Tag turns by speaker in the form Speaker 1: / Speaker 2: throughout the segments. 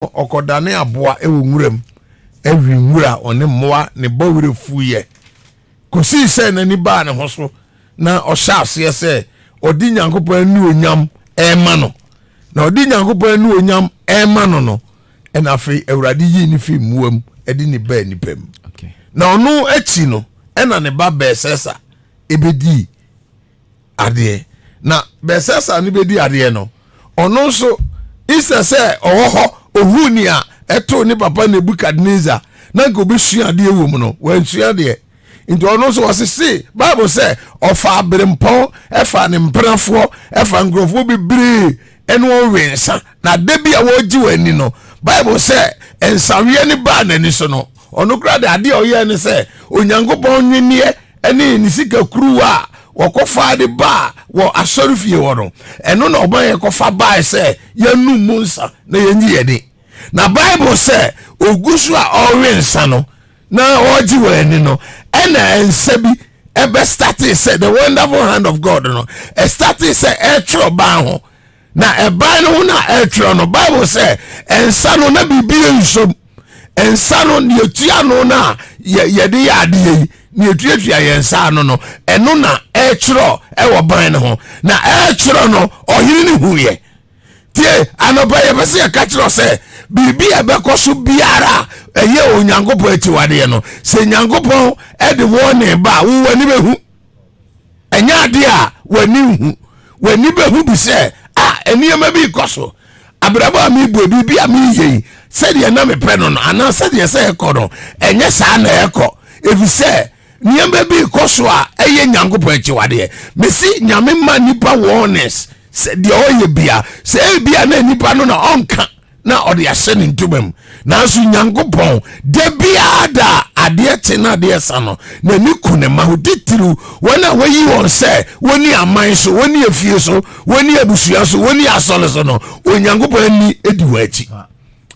Speaker 1: okodane aboa ewo nwuram ewi nwura one mmoa ne bawure fuye kosi se na ni ba ne hoso na ohya ase se odi nyankopon anu onyam ema no na odi nyankopon anu onyam ema no no ena fe awurade yi ni fi muam edi ni ba ni pem na onu echi no ena ne ba besesa ebedi ade na besesa ni bedi ade no onu so isa se oho ohuni a eto ni papa Nebukadnezar na go be sua de ewo mu no wan sua de nti ono so wasese Bible say ofa abrempon efa ne mprafo efa ngrofo bibiri eno wensa na debi a woji wani no Bible say ensawe ni ba na ni so no ono kra de ade oye ni say onyankopon nwenie ene ni sika kuruwa wakofa de ba wo asorufie wo no eno na oban ye kofa ba say yanu munsa na yenyi yede na Bible say ogusu a owensa no na oji wani no ena ensabi ebe started say the wonderful hand of God no started say etro ba ho na eba no na etro no Bible say ensa no na bibie nsom ensa no ne etua no na yede ya ade yi ne etua yensa no no eno na etro ewo ban no ho na etro no ohiri ni huye tie anoba ye bese ya katro say bibi ebekoso biara eye onyankopon atiwade no se nyankopon ede wone ba wo wani behu enya ade a wani hu wani behu bi se eniyama bi koso abraba mi bu bibi ami yei se de na me pe no ana se de se ekodo enye sa na eko efise niyama bi koso a eye nyankopon atiwade mesi nyame ma nipa woness se de oye bia se bia na nipa no na onka na odi aseni ntubem na so nyankopon de biada ade tena de sano na niku ne mahuditiru wana wayi won se woni aman so woni afie so woni abusua so woni asole so no onyankopon ni edi wachi.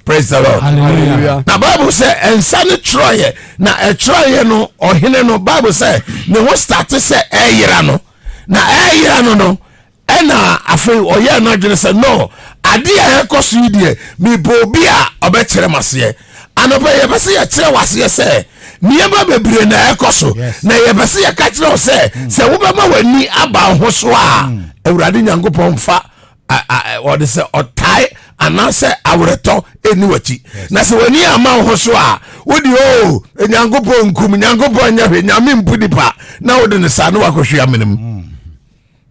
Speaker 1: Praise the Lord. Hallelujah. Na Bible say ensane troye na troye no ohene no Bible say ne ho start say eyira no na eyira no no ena afi oye na dwene say no ade a ekoso yi de mi bobi a obekere maseye anoba ye bese ye kire waseye se niema bebre na ekoso na ye bese ye ka kire o se wo be ma wani aba ho so a awurade nyankopon fa what say otai anase awreto eni wachi na se wani ama ho so a wodi nyankopon nkum nyankopon nya hwe nyame mpudipa na wodi ne sa no wakohwe amenem.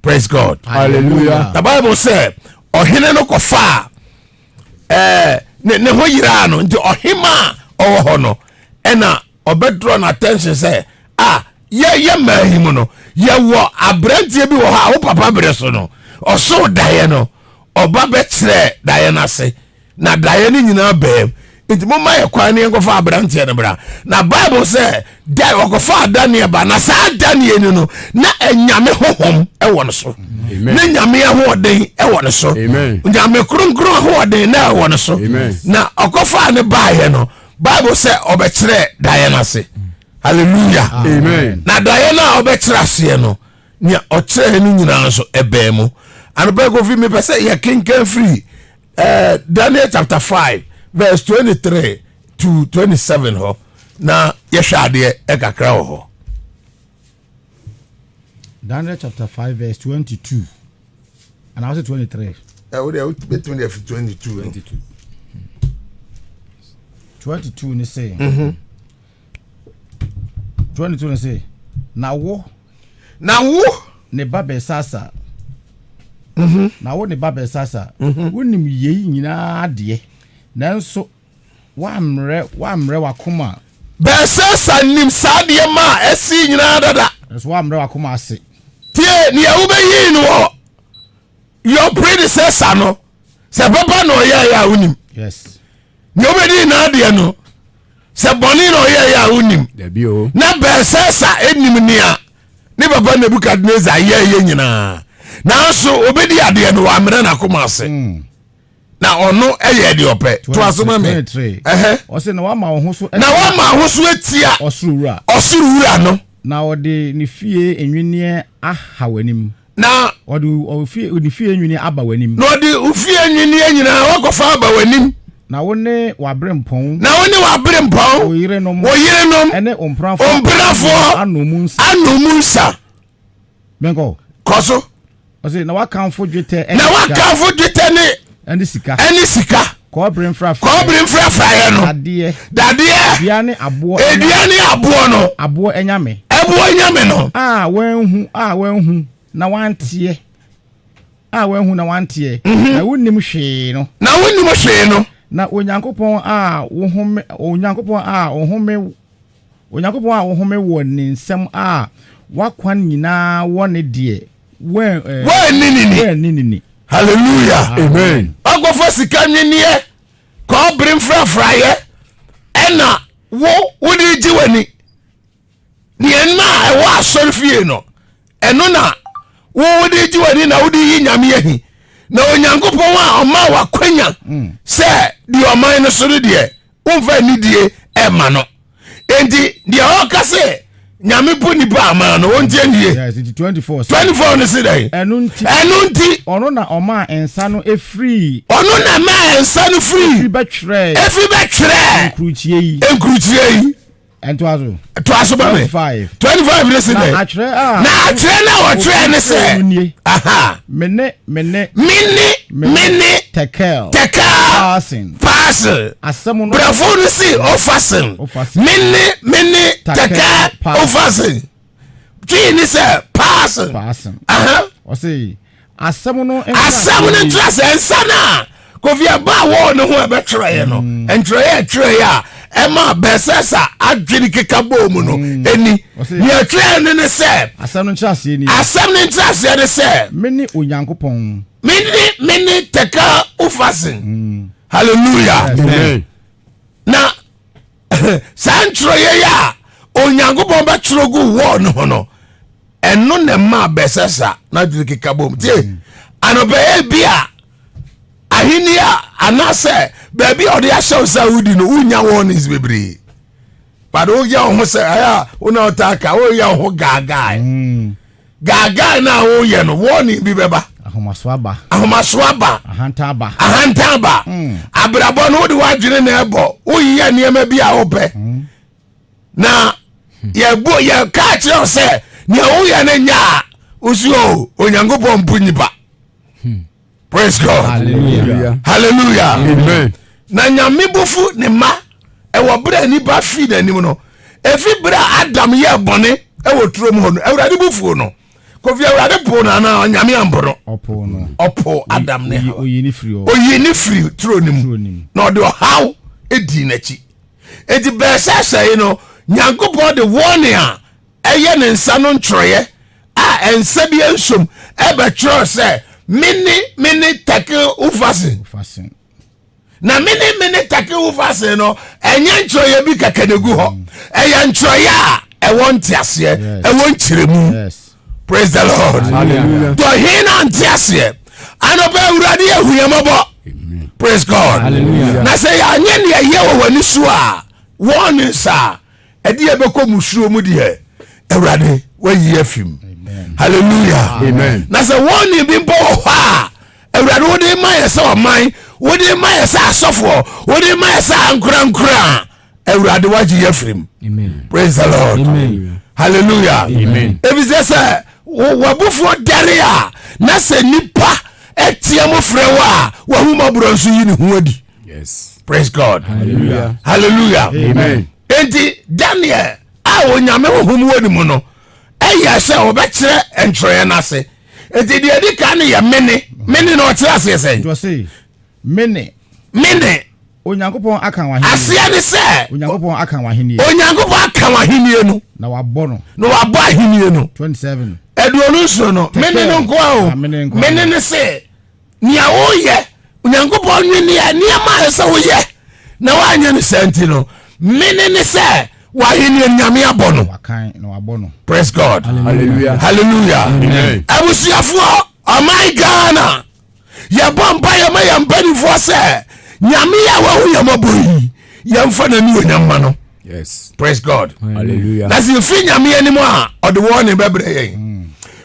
Speaker 1: Praise God.
Speaker 2: Hallelujah.
Speaker 1: The Bible say ohene no kofa ne ho yira no nti ohima owo no ena obedro na attention say ye mahim no ye wo abrantie bi wo ha wo papa bre so no oso daye no oba betre daye na se na daye ni nyina bam nti mo ma ye kwan ne ngofa abrantie no bra na Bible say daye okofa Daniel ba na sa Daniel ni no na enyame hohom ewo no so ne nyame ahoden ewo no so nyame kronkron ahoden na ewo no so na okofa ne baaye no Bible say obetre daye na se. Hallelujah.
Speaker 2: Amen.
Speaker 1: Na daye na obetre ase no nya otre ni nyina so ebemu and beg of me pese ye kinken free Daniel chapter 5 verse 23 to 27 ho na yeshade ekakra ho.
Speaker 2: Daniel chapter 5 verse 22 and also 23.
Speaker 1: Between the
Speaker 2: 22 ni say 22 ni say na wo ne babe sasa na wo ne babe sasa wonim yei nyina de nanso wamre wakoma
Speaker 1: besasa nim sadie ma esi nyina dada
Speaker 2: nanso wamre wakoma ase
Speaker 1: tie ne ubeyi no your predecessor no se papa no ya unim.
Speaker 2: Yes.
Speaker 1: Ne obedi na de no se boni no ya unim
Speaker 2: debi o
Speaker 1: na besasa enim nia ne baba Nebukadnezar ye nyina na so obedi ade no amre na koma ase na ono eye de ope to asoma me
Speaker 2: o se na wa ma ho so
Speaker 1: etia osurura no
Speaker 2: na ode ni fie enwene aha wanim
Speaker 1: na
Speaker 2: ode fie enwene aba wanim
Speaker 1: na ode ufie enwene nyina wakofa aba wanim
Speaker 2: na wo ne wabrɛ mpɔn
Speaker 1: na wo ne wabrɛ mpɔn
Speaker 2: wo yerenom
Speaker 1: ɛne omprafoɔ anomu nsa
Speaker 2: benko
Speaker 1: kɔso
Speaker 2: ɔse na wakamfo dwetɛ
Speaker 1: ne
Speaker 2: sika kɔbere
Speaker 1: mfrafraeɛ no dadeɛ
Speaker 2: edua ne aboɔ
Speaker 1: no
Speaker 2: aboɔ anyame
Speaker 1: no
Speaker 2: a wanhu na wanteɛ na wonnim hwee no na onyankopɔn a wohome wɔ ne nsɛm a wakwan nyinaa wɔ ne deɛ wɔnini
Speaker 1: hallelujah amen ɔkɔfɔ sika nwenneɛ kɔbere mfrafraeɛ ɛna wode gye w'ani nneɛma a ɛwɔ asɔre fie no ɛno na wode gye w'ani na wode yi nyame ahi na onyankopɔn a ɔma wakwanya sɛ deɛ ɔman no so no deɛ womfa nidie ɛma no enti deɛ ɔka sɛ nyame po nipa ama no wontie nie 24 no se dɛn ɛno nti
Speaker 2: ɔno na ɔma nsa no ɛfiri
Speaker 1: bɛtwerɛ
Speaker 2: nkurukyie yi
Speaker 1: ɛntoa so ba me 25 ne se dɛn na akyerɛ na wɔtwerɛ ne sɛ mene
Speaker 2: tekel
Speaker 1: parcel brɛfo no se ofasen mene tekel ofasen twii ne sɛ parcel
Speaker 2: ɔse asɛm no
Speaker 1: ntra sɛ nsa no a kofi ɛba a wɔɔ ne ho ɛbɛtwerɛeɛ no ɛntwerɛeɛ ɛtwerɛeɛ a ɛma bɛsɛ sa adwene keka bɔɔ mu no ɛni nea ɛtwerɛeɛ no ne sɛ
Speaker 2: asɛm no nkyerɛaseɛ
Speaker 1: ne sɛ
Speaker 2: mene onyankopɔn
Speaker 1: mene teka ufasen hallelujah na saa ntwerɛeɛ a onyankopɔn bɛtwerɛ gu wɔɔ no ho no ɛno ne ma bɛsɛ sa na adwene keka bɔɔ mu tie anɔbɛyɛ bi a ahini a anasɛ baabi a ɔde ahyɛ wo sɛ wodi no wonya warnings bebree but woyɛ wo ho sɛ ɛyɛ wona wotaka woyɛ wo ho gaagae na woyɛ no warning bi bɛba ahomaso aba ahanta aba abrabɔ no wode woadwene na ɛbɔ woyɛ nneɛma bi a wopɛ na yɛka kyerɛ wo sɛ nea woyɛ no nya a wosuo onyankopɔn mpo nnipa praise God hallelujah amen na nyame bofu ne ma ɛwɔ berɛ nipa fi n'anim no efi berɛ Adam yɛ bɔne ɛwɔ turo mu hɔ no awurade bofu no kofi awurade po na na nyame ampo no ɔpo Adam ne oyi ne firi turo nim na ɔde ɔhaw edi n'akyi edi bɛsɛsɛ no nyankopɔn de wɔne a ɛyɛ ne nsa no ntwerɛeɛ a ɛnsa bi nsom ɛbɛtwerɛ sɛ mene take ufasin na mene take ufasin no ɛnyɛ ntwerɛeɛ bi kakanegu hɔ ɛyɛ ntwerɛeɛ a ɛwɔ nteaseɛ ɛwɔ nkyerɛmu praise the Lord dɔhe na nteaseɛ anɔbɛ awurade ahuyamɔbɔ praise God na sɛ yɛanyɛ ne ɛyɛ wɔ w'ani so a wɔn ne nsa ɛde yɛbɛkɔ musuro mu deɛ awurade wayi afim hallelujah amen na sɛ wɔn ne bi mbɔ wɔ hɔ a awurade wode ma yɛ sɛ ɔman wode ma yɛ sɛ asɔfoɔ wode ma yɛ sɛ ankorankora awurade wagye yɛ firim praise the Lord hallelujah amen ebi sɛ wabufoɔ dare a na sɛ nipa ɛteɛ mo frɛ wɔ a wahomɔborɔ nso yi ne ho adi praise God hallelujah amen enti Daniel a onyame honhom wɔ ne mu no ɛyɛ sɛ wɔbɛkyerɛ ntwerɛeɛ no ase enti deɛ di ka no yɛ mene na ɔkyerɛ aseɛ sɛ
Speaker 2: mene onyankopɔn aka w'ahenni
Speaker 1: aseɛ ne sɛ
Speaker 2: onyankopɔn aka w'ahenni
Speaker 1: no
Speaker 2: na wabɔ
Speaker 1: ahenni no
Speaker 2: 27
Speaker 1: aduonu nso no mene no nkoa o mene ne sɛ nea woyɛ onyankopɔn nweneɛ nneɛma a ɛsɛ woyɛ na woanyɛ no saa nti no mene ne sɛ w'ahenni nyame abɔ no praise God hallelujah abusuafoɔ ɔman Ghana yɛbɔ mpa yɛma yɛ mpanifoɔ sɛ nyame a wahu yɛmɔbɔ yi yɛmfa n'ani onyamma no praise God hallelujah na sɛ yɛfiri nyame anim a ɔde wɔ ne bɛbrɛ yɛn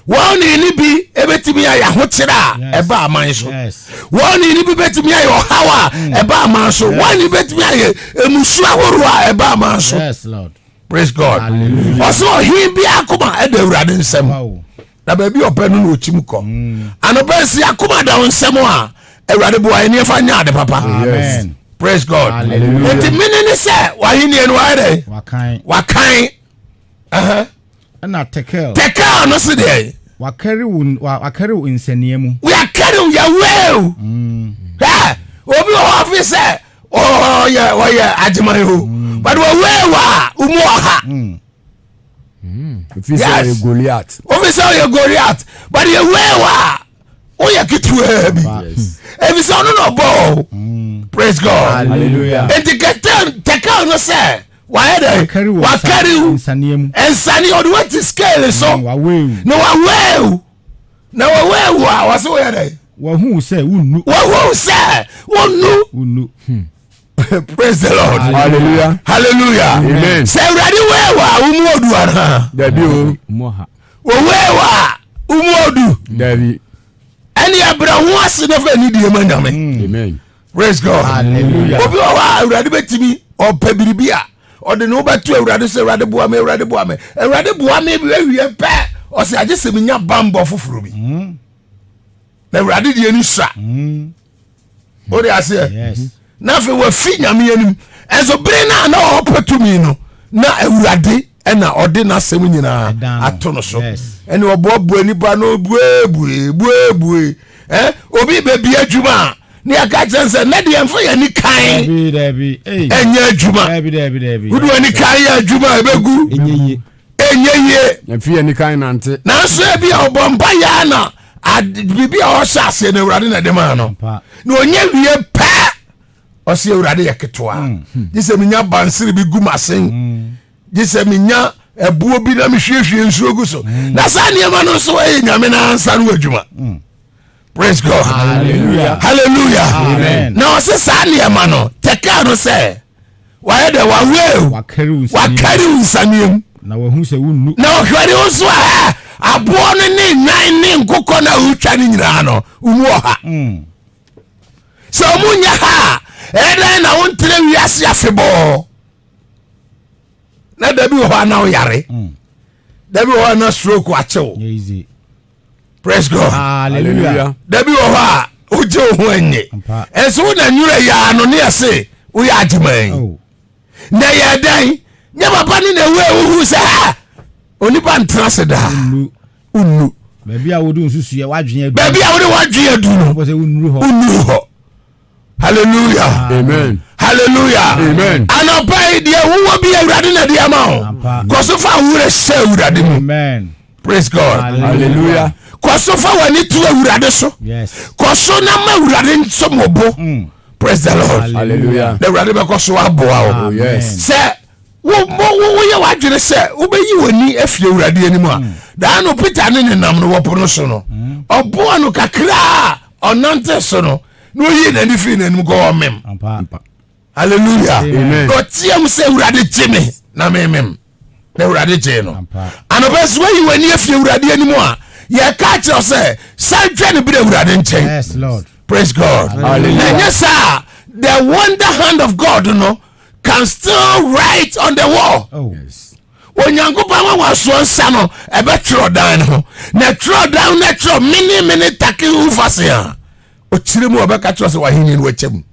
Speaker 1: wɔn ni bi ebetumi ayɛ ahokyere a ɛba aman so wɔn ni bi betumi ayɛ ɔhaw a ɛba aman so wɔn ni betumi ayɛ emusu ahorow a ɛba aman so.
Speaker 2: Yes, Lord.
Speaker 1: Praise God. ɔsɛ ɔhin bi akoma ɛda awurade nsɛm na baabi ɔpɛ no na ɔkyim kɔ anɔpɛ nsi akoma da wo nsɛm a awurade boa ɛni ɛfa nya ade papa.
Speaker 2: Amen.
Speaker 1: Praise God. Eti mini ni sɛ wahini enu ayɛ dɛ wakan
Speaker 2: ɛna tekel
Speaker 1: no si dɛ
Speaker 2: wakari wo nsɛnniɛ mu.
Speaker 1: we are carrying your will. Obi wɔ hɔ fi sɛ ɔyɛ adwuma yi o but wɔ wɛɛ wa umu ɔha.
Speaker 3: Ofi sɛ ɔyɛ Goliath.
Speaker 1: Ofi sɛ ɔyɛ Goliath but yɛ wɛɛ wa ɔyɛ ketewa bi. Ebi sɛ ɔno na ɔbɔ. Praise God.
Speaker 2: Hallelujah.
Speaker 1: Eti tekel no sɛ wayɛ dɛ wakari wo nsani ɔde wa ti scale so na wawɛɛw a wɔsɛ wɔyɛ dɛ.
Speaker 2: Wahu sɛ wonnu.
Speaker 1: Praise the Lord.
Speaker 3: Hallelujah.
Speaker 1: Amen. Sɛ awurade wɛɛw a womu odu ana.
Speaker 3: Dabi o.
Speaker 1: Wɔwɛɛw a womu odu.
Speaker 3: Dabi.
Speaker 1: Ɛni abira ho ase na fɛ ni die ma nyame.
Speaker 3: Amen.
Speaker 1: Praise God.
Speaker 2: Hallelujah.
Speaker 1: Obi wɔ hɔ a awurade bɛtumi ɔpɛ biribi a ɔde ne wobɛto awurade sɛ awurade boa me awurade boa me bi awie pɛ ɔsɛ agye sɛ menya bambɔ foforɔ bi na awurade deɛ ni sua wode aseɛ na afei wafi nyame anim ɛnso bere no a na ɔpɛ tumi no na awurade ɛna ɔde n'asɛm nyinaa ato no so ɛne ɔboaboa nipa no buebue obi baabi adwuma a ne aka kyerɛ sɛ ne deɛ mfa yɛni kan ɛnyɛ adwuma wode w'ani kan yɛ adwuma a ɛbɛgu ɛnyɛ yie
Speaker 3: Ɛfi yɛni kan nante.
Speaker 1: nanso ebi a ɔbɔ mpa yɛ na biribi a ɔhyɛ aseɛ na awurade na de maa no na ɔnyɛ wie pɛ ɔsɛ awurade yɛ ketewa gye sɛ menya bansere bi gu m'asen gye sɛ menya ɛbuo bi na mehwiehwie nsuo gu so na saa nneɛma no nso ɛyɛ nyame no ansa no adwuma. Praise God.
Speaker 2: Hallelujah.
Speaker 1: Amen. Na ɔsɛ saa nneɛma no tɛkaa no sɛ wayɛ dɛ wawɛɛw wakari wo nsaneɛm
Speaker 2: na wahu sɛ wonnu
Speaker 1: na ɔhwɛre wo so a aboɔ no ne nwan ne nkokɔ no a wotwa no nyinaa no womu ɔha sɛ ɔmo nyɛ ha a ɛdɛn na wontena wiase afebɔɔ na da bi wɔ hɔ a na woyare da bi wɔ hɔ a na stroke akyew. Praise God.
Speaker 2: Hallelujah.
Speaker 1: Dabi wɔ hɔ a wogye wo ho anye ɛnso wo na nwura yɛ ano ne yɛse woyɛ agyeman na yɛ dɛn nyɛ papa ne na ɛwɔ wohu sɛ ha onipa ntena se daa wonnu
Speaker 2: baabi a wode nsusuɛ wadwene
Speaker 1: adu no wonnuru hɔ. Hallelujah.
Speaker 3: Amen.
Speaker 1: Anɔpa yi deɛ wowɔ bi awurade na deɛ ma wo kɔ so fa worɛ hyɛ awurade mu. Praise God.
Speaker 3: Hallelujah.
Speaker 1: Kɔ so fa w'ani to awurade so kɔ so na ma awurade nsɔmɔbo. Praise the Lord.
Speaker 3: Hallelujah.
Speaker 1: Na awurade bɛkɔ so aboa wo sɛ woyɛ w'adwene sɛ wobɛyi w'ani afiri awurade anim a daa no Peter ne nenam no wɔpo no so no ɔboa no kakra a ɔnante so no na oyi n'ani firi n'anim kɔ ɔmem. Hallelujah. Ɔteam sɛ awurade gye me na memem na awurade gye no anɔpɛ so wayi w'ani afiri awurade anim a yɛka kyerɛ sɛ san twɛ ne bere awurade nkyɛn. Praise God. Na nyɛ saa the wonder hand of God no can still write on the wall. Onyankopɔn wa wasoɔ nsa no ɛbɛtwerɛ dan no ho na twerɛ dan na twerɛ mini take wofa se a ɔkyerɛ mu ɔbɛka kyerɛ sɛ wahene no wakyɛm.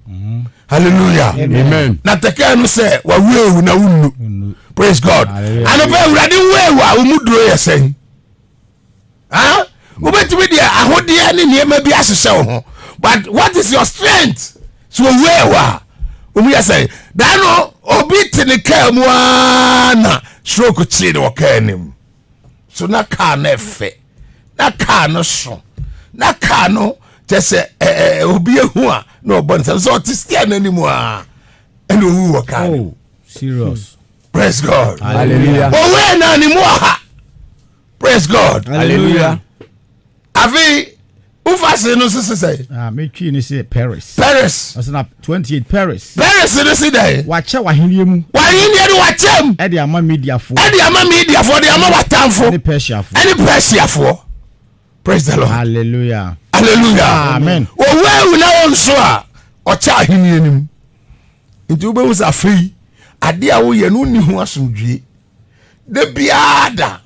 Speaker 1: Hallelujah.
Speaker 3: Amen.
Speaker 1: Na take no sɛ waweewu na wonnu. Praise God. Anɔpɛ awurade weewu a wo mu duro yɛ sɛn wobɛtumi deɛ ahodeɛ ne nneɛma bi ahyehyɛ wo ho but what is your strength so weewu a omu yɛ sɛ daa no obi te ne kaa mu a na stroke kyee ne wɔ kaa anim so na kaa no ɛfɛ na kaa no so na kaa no kyɛ sɛ obi ehu a na ɔbɔ ne sɛ ɔte stia n'anim a ɛna owu wɔ kaa no.
Speaker 2: Serious.
Speaker 1: Praise God.
Speaker 3: Hallelujah.
Speaker 1: Owe na ni mu aha. Praise God.
Speaker 3: Hallelujah.
Speaker 1: Afi ufase no sisi say.
Speaker 2: Me twi ni say Paris.
Speaker 1: Paris.
Speaker 2: Ɔsɛ 28 Paris.
Speaker 1: Paris ni si dey.
Speaker 2: Wakyɛ wahenie mu.
Speaker 1: Wahenie no wakyɛm.
Speaker 2: Ɛde ama mediafo.
Speaker 1: De ama watamfo.
Speaker 2: Ɛne Persiafo.
Speaker 1: Persiafo. praise the Lord.
Speaker 2: Hallelujah.
Speaker 1: Amen. Owe na wonso a ocha ahini anim. Nti ube usa free ade a wo ye no ni ho asomdwie. De biada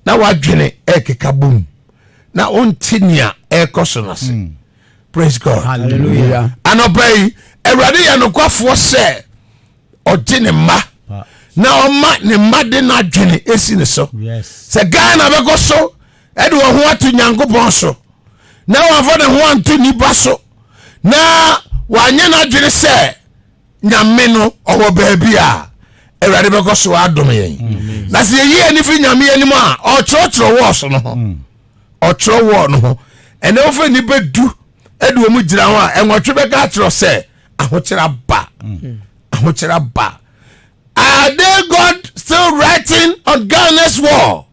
Speaker 1: na wadwene ekeka bom. Na ontinia ekosonase. Praise God.
Speaker 2: Hallelujah.
Speaker 1: Anobai Ewurade ye no kwafo se oje ne ma. Na oma ne ma de na dwene esi ne so.
Speaker 2: Yes.
Speaker 1: Se Ghana beko so e de wo ho atu Nyankopon so. Na wafo ne ho antu nipa so. Na wanye na dwene se nyame no owo baabi a Ewurade beko so adom yen. Na se ye ani fi nyame ani mu a o choro wo so no ho. O choro wo no ho. Ene wo fa nipa du edu omu gira ho a enwotwe beka choro se ahokyera ba. Ahokyera ba. Are they God still writing on Ghana's wall?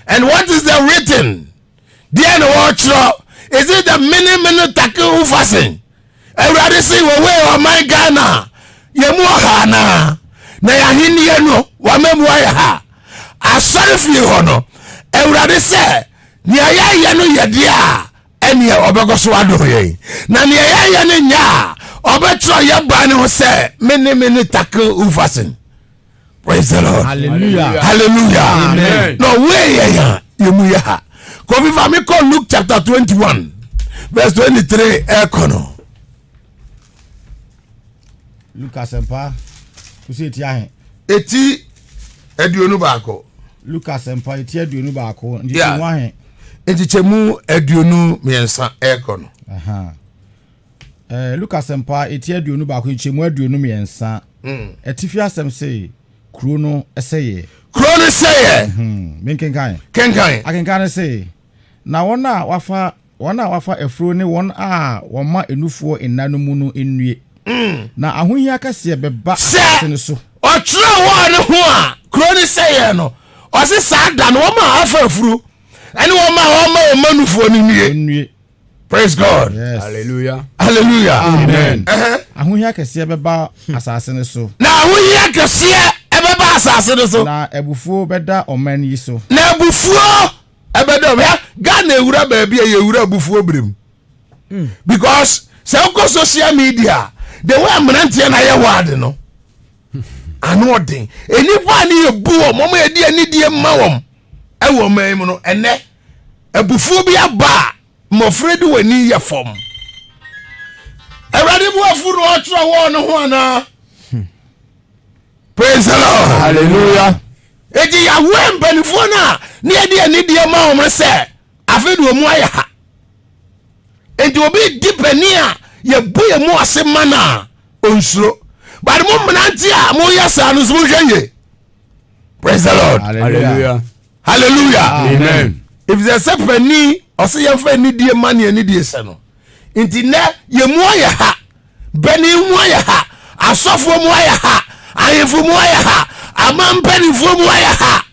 Speaker 1: And what is the written? Dear the watcher, is it the many tackle who fasten? Everybody say, well, my Ghana, Yamuhana, Nayahini no, Wamemuaha. I sorry for you, honor. Everybody say, Nia Yanu Yadia, and ya Obagoswado. Nania Yania, Obetra Yabano say, many tackle who fasten. Praise the Lord.
Speaker 2: Hallelujah.
Speaker 1: Hallelujah.
Speaker 3: Amen.
Speaker 1: No way, yeah. Yemuya. Come if I may call Luke chapter 21, verse 23. Ekono.
Speaker 2: Lucas Empa. Kusi etiahe.
Speaker 1: Eti eduonu baako.
Speaker 2: Lucas Empa eti eduonu baako. Ndi
Speaker 1: Yeah.
Speaker 2: wahe.
Speaker 1: Eti chemu eduonu miensa ekono.
Speaker 2: Aha. Lucas Empa eti eduonu baako chemu eduonu miensa. Etifi asem say kuro no eseye.
Speaker 1: Kuro no seye.
Speaker 2: Menkenkan.
Speaker 1: Kenkan.
Speaker 2: Akenkan say na wona wafa efro ne won a woma enufuo enanu mu no enue. Na ahohia kase beba asene so.
Speaker 1: Otro wo ne ho a kuro no seye no. Ose sada no woma afa efro. Ene woma enufuo ne nue. Praise God.
Speaker 2: Yes.
Speaker 3: Hallelujah.
Speaker 1: Hallelujah.
Speaker 3: Amen.
Speaker 2: Ahohia kase beba asase ne so.
Speaker 1: Na ahohia kase ebeba asase ne so.
Speaker 2: Na ebufuo beda oman yi so.
Speaker 1: Na ebufuo ebeda ya Ghana ewura baabi e ewura ebufuo brem. Because se uko social media the way amrantie na ye word no. Ano odin. Enipa ni ebu o momo ye die ni die ma wom. E wo man mu no ene ebufuo bi aba mofredi wani ye fom. Ewrade bu afuru o tro wo no ho ana. Praise the Lord.
Speaker 3: Hallelujah.
Speaker 1: Eji ya wempanifo na ne ade ni die ma wom se afedu omu aya ha. Enti obi dipani a ye boye mu ase mana onsuro. But mo mnanti a mo yesa no so hweye. Praise the Lord.
Speaker 3: Hallelujah.
Speaker 1: Hallelujah.
Speaker 3: Amen.
Speaker 1: If there's a penny or say you find need the money and need the sano. Inti na ye mu aya ha. Beni mu aya ha. Asofo mu aya ha. Ayefo mu aya ha. Amampani fo mu aya ha.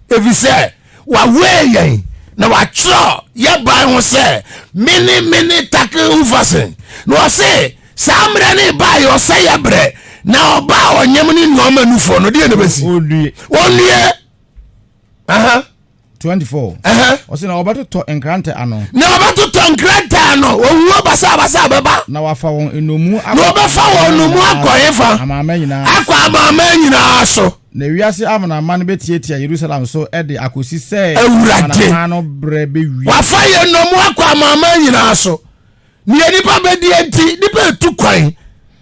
Speaker 1: If you say wa we yen na wa tro ye ban ho say many tackle ufasen. No say samre ne ba yo say ye bre na oba onyem ni no manufo no de na basi. Onlie.
Speaker 2: 24. Osi na obato to enkrante ano.
Speaker 1: Na obato to enkrante ano. Owuo basa beba.
Speaker 2: Na wafa won enomu
Speaker 1: akọ. Na obafa won enomu akọyefa.
Speaker 2: Amama nyina.
Speaker 1: Akọ amama nyina so.
Speaker 2: Na wiase amana man betietia Jerusalem so e de akosi se
Speaker 1: amana
Speaker 2: no bre be wi.
Speaker 1: Wafa ye enomu akọ amama nyina so. Ni nipa be di enti nipa etu kwan.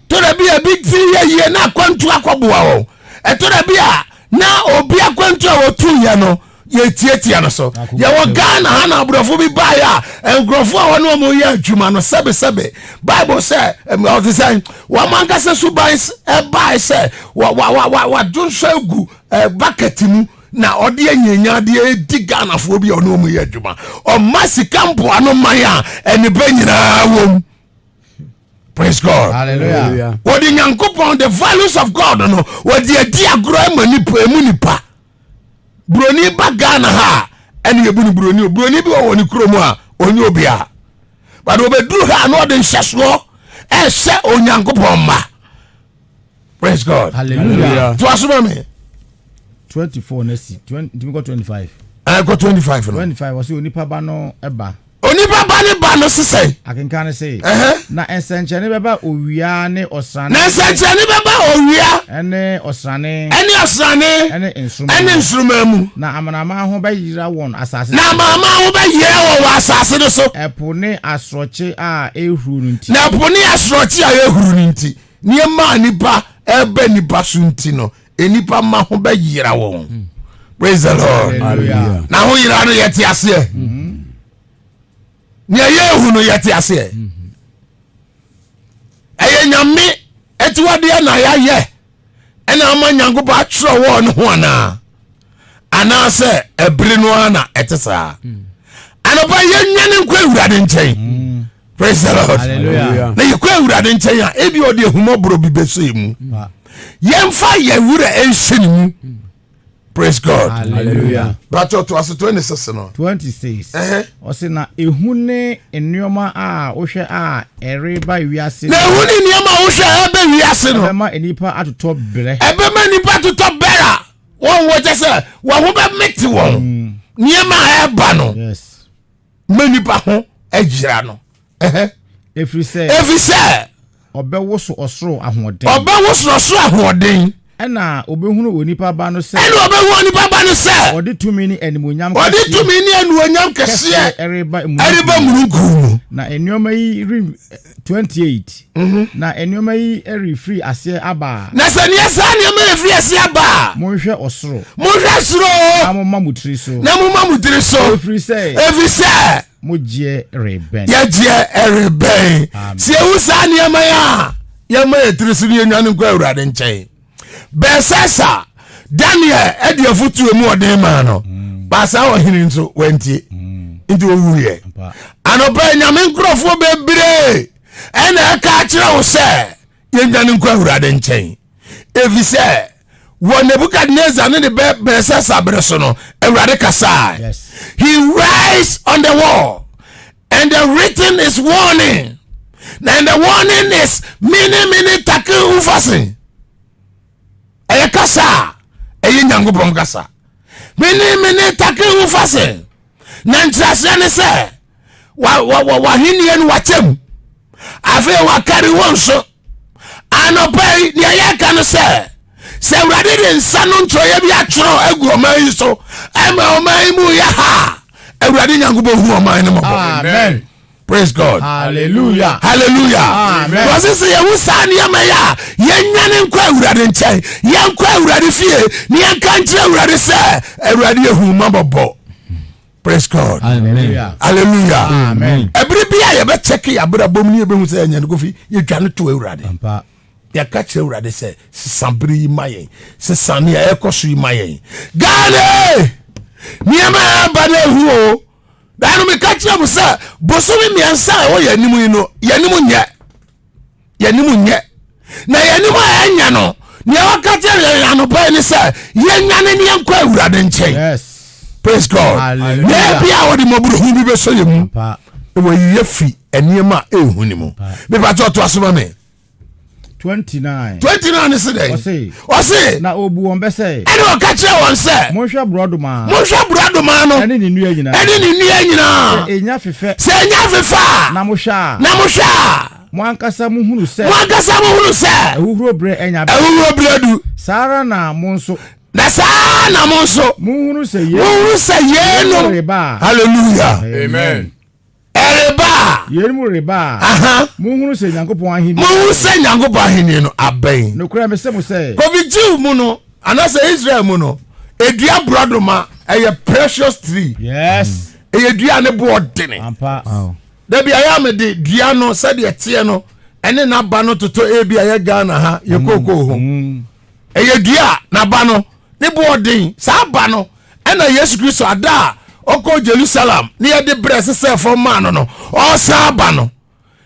Speaker 1: To da bia bi ti ye na akwantu akọboa wo. E to da bia na obi akwantu a wotu ye no. Ye tietia no so ye wo Ghana ha na abrofo bi ba ya engrofo a wono mo ye adwuma no sebe Bible say o dey say wa manka se subans e ba say wa dunso egu bucket mu na ode anyanya de di Ghana fo bi ono mo ye adwuma o masika mpo ano man a eni ba nyina wom. Praise God.
Speaker 2: Hallelujah.
Speaker 1: What the Nyankopon the values of God no what the agro emu Broni ba Ghana ha ene yebunu broni bi wo ni kromu a onye obia but obeduru ha no de nhyeso e se Onyankopon ma. Praise God.
Speaker 2: Hallelujah.
Speaker 1: To asoma me
Speaker 2: 24 nesi 20 25
Speaker 1: I got 25 no
Speaker 2: 25 was onipa ba no eba
Speaker 1: onipa ba ne ba no sesɛ
Speaker 2: akenka ne se na ensenkyene beba owia ne osrane
Speaker 1: na ensenkyene beba owia
Speaker 2: ene osrane
Speaker 1: ene nsruma mu
Speaker 2: na amanama ho bayira won asase
Speaker 1: na mama ho bayira won asase no so
Speaker 2: epo ne asroche a ehuru nti
Speaker 1: na epo ne asroche a ehuru nti niema nipa ebe nipa so nti no enipa ma ho bayira won praise the Lord.
Speaker 2: Hallelujah.
Speaker 1: Na ho yira no yete ase ni ayehu no yete ase eye nyame etuwade na yaye ena ama nyangoba atro wo no ho ana se ebiri no ana etesa anopa yenwane nkwa ewurade nchen praise the Lord.
Speaker 2: Hallelujah.
Speaker 1: Na yekwa ewurade nchen a ebi odi ehumobro bi beso emu yemfa yewura enhyeni mu praise God.
Speaker 2: Hallelujah.
Speaker 1: Bacho to as 26 no
Speaker 2: 26 ose na ehune ennioma a wohwe a ereba wiase
Speaker 1: na ehune niama wohwe ebe wiase no
Speaker 2: ema enipa atoto bere
Speaker 1: ebe ma nipa atoto bera won wo jese wo ho be meti won niama eba no
Speaker 2: yes
Speaker 1: ma nipa ho agira no
Speaker 2: every say obewoso osoro ahoden ena obehunu onipa ba no se odi tumi ni animonyam
Speaker 1: kese
Speaker 2: ereba
Speaker 1: mununku
Speaker 2: na enioma yi 28 na enioma yi eri free ase aba
Speaker 1: na se ne asa enioma yi free ase aba
Speaker 2: monhwe osoro
Speaker 1: amoma
Speaker 2: mutiri so every say mujie reben
Speaker 1: si ewusa enioma ya yema etiri so ne nwan nkwa awurade nchen Besesa Daniel ediafutu emu odin ma no basa ohini nso wantie nti owuye anoba nyame nkrofo bebre ena aka kire wo se yenjane nkwa awurade nchen evise wo Nebukadnezar ne Besesa breso no awurade kasa he writes on the wall and the written is warning and the warning is many taku ufasi eye kasa eye nyangopom kasa mene take hu fase na ntrase ne se wa hinie no wachem afi wa kari wonso anopai ne eye kan se urade de nsa no ntroye bi atro agu oman so ama oman mu ya ha urade nyangopom hu oman ne mo
Speaker 2: amen.
Speaker 1: Praise God.
Speaker 2: Hallelujah.
Speaker 1: Amen. Was this ya wusani ya maya yenyane nkwa awurade nchen yenkwa awurade fie ne yankantre awurade se awurade ehu mabobo. Praise God. Hallelujah.
Speaker 2: Amen.
Speaker 1: Every bia ye be check ya bra bom ne be hu se nyane kofi ye dwane to awurade. Ya ka che awurade se sambri mayen se sane ya ekoso mayen gane niema ba na hu o dano me catch up sir bosomi miansa wo yanimu yi no yanimu nye na yanimu anya no ne wakati yanu pa ni sir yenyane ne yankwa awurade nchen
Speaker 2: yes
Speaker 1: praise God ne bia wo di moburu hu bi be so yemu wo yefi eniema ehuni mu me ba to asoma me 29 is today. Ose
Speaker 2: na obu won be say
Speaker 1: ene o ka kire won say
Speaker 2: monhwe brodoma
Speaker 1: no
Speaker 2: ene ni nua nyina
Speaker 1: se
Speaker 2: enya fefa
Speaker 1: na mohwa
Speaker 2: mwankasa muhunu se ehuro bre enya
Speaker 1: du
Speaker 2: sara na monso muhunu se
Speaker 1: ye no hallelujah
Speaker 3: amen
Speaker 2: yerimu reba muhunu se nyankopon ahini
Speaker 1: no aben
Speaker 2: no kura me se mo se
Speaker 1: covid mu no anase Israel mu no edua brodoma eye precious tree
Speaker 2: yes
Speaker 1: eye dua ne bo odene
Speaker 2: ampa
Speaker 1: da bia ya me de dua no se de tie no ene na ba no toto ebi aye Ghana ha ye koko ho eye dua na ba no ne bo oden sa ba no ena Yesu Kristo ada oko Jerusalem ni ye de brese se for man no o sa ba no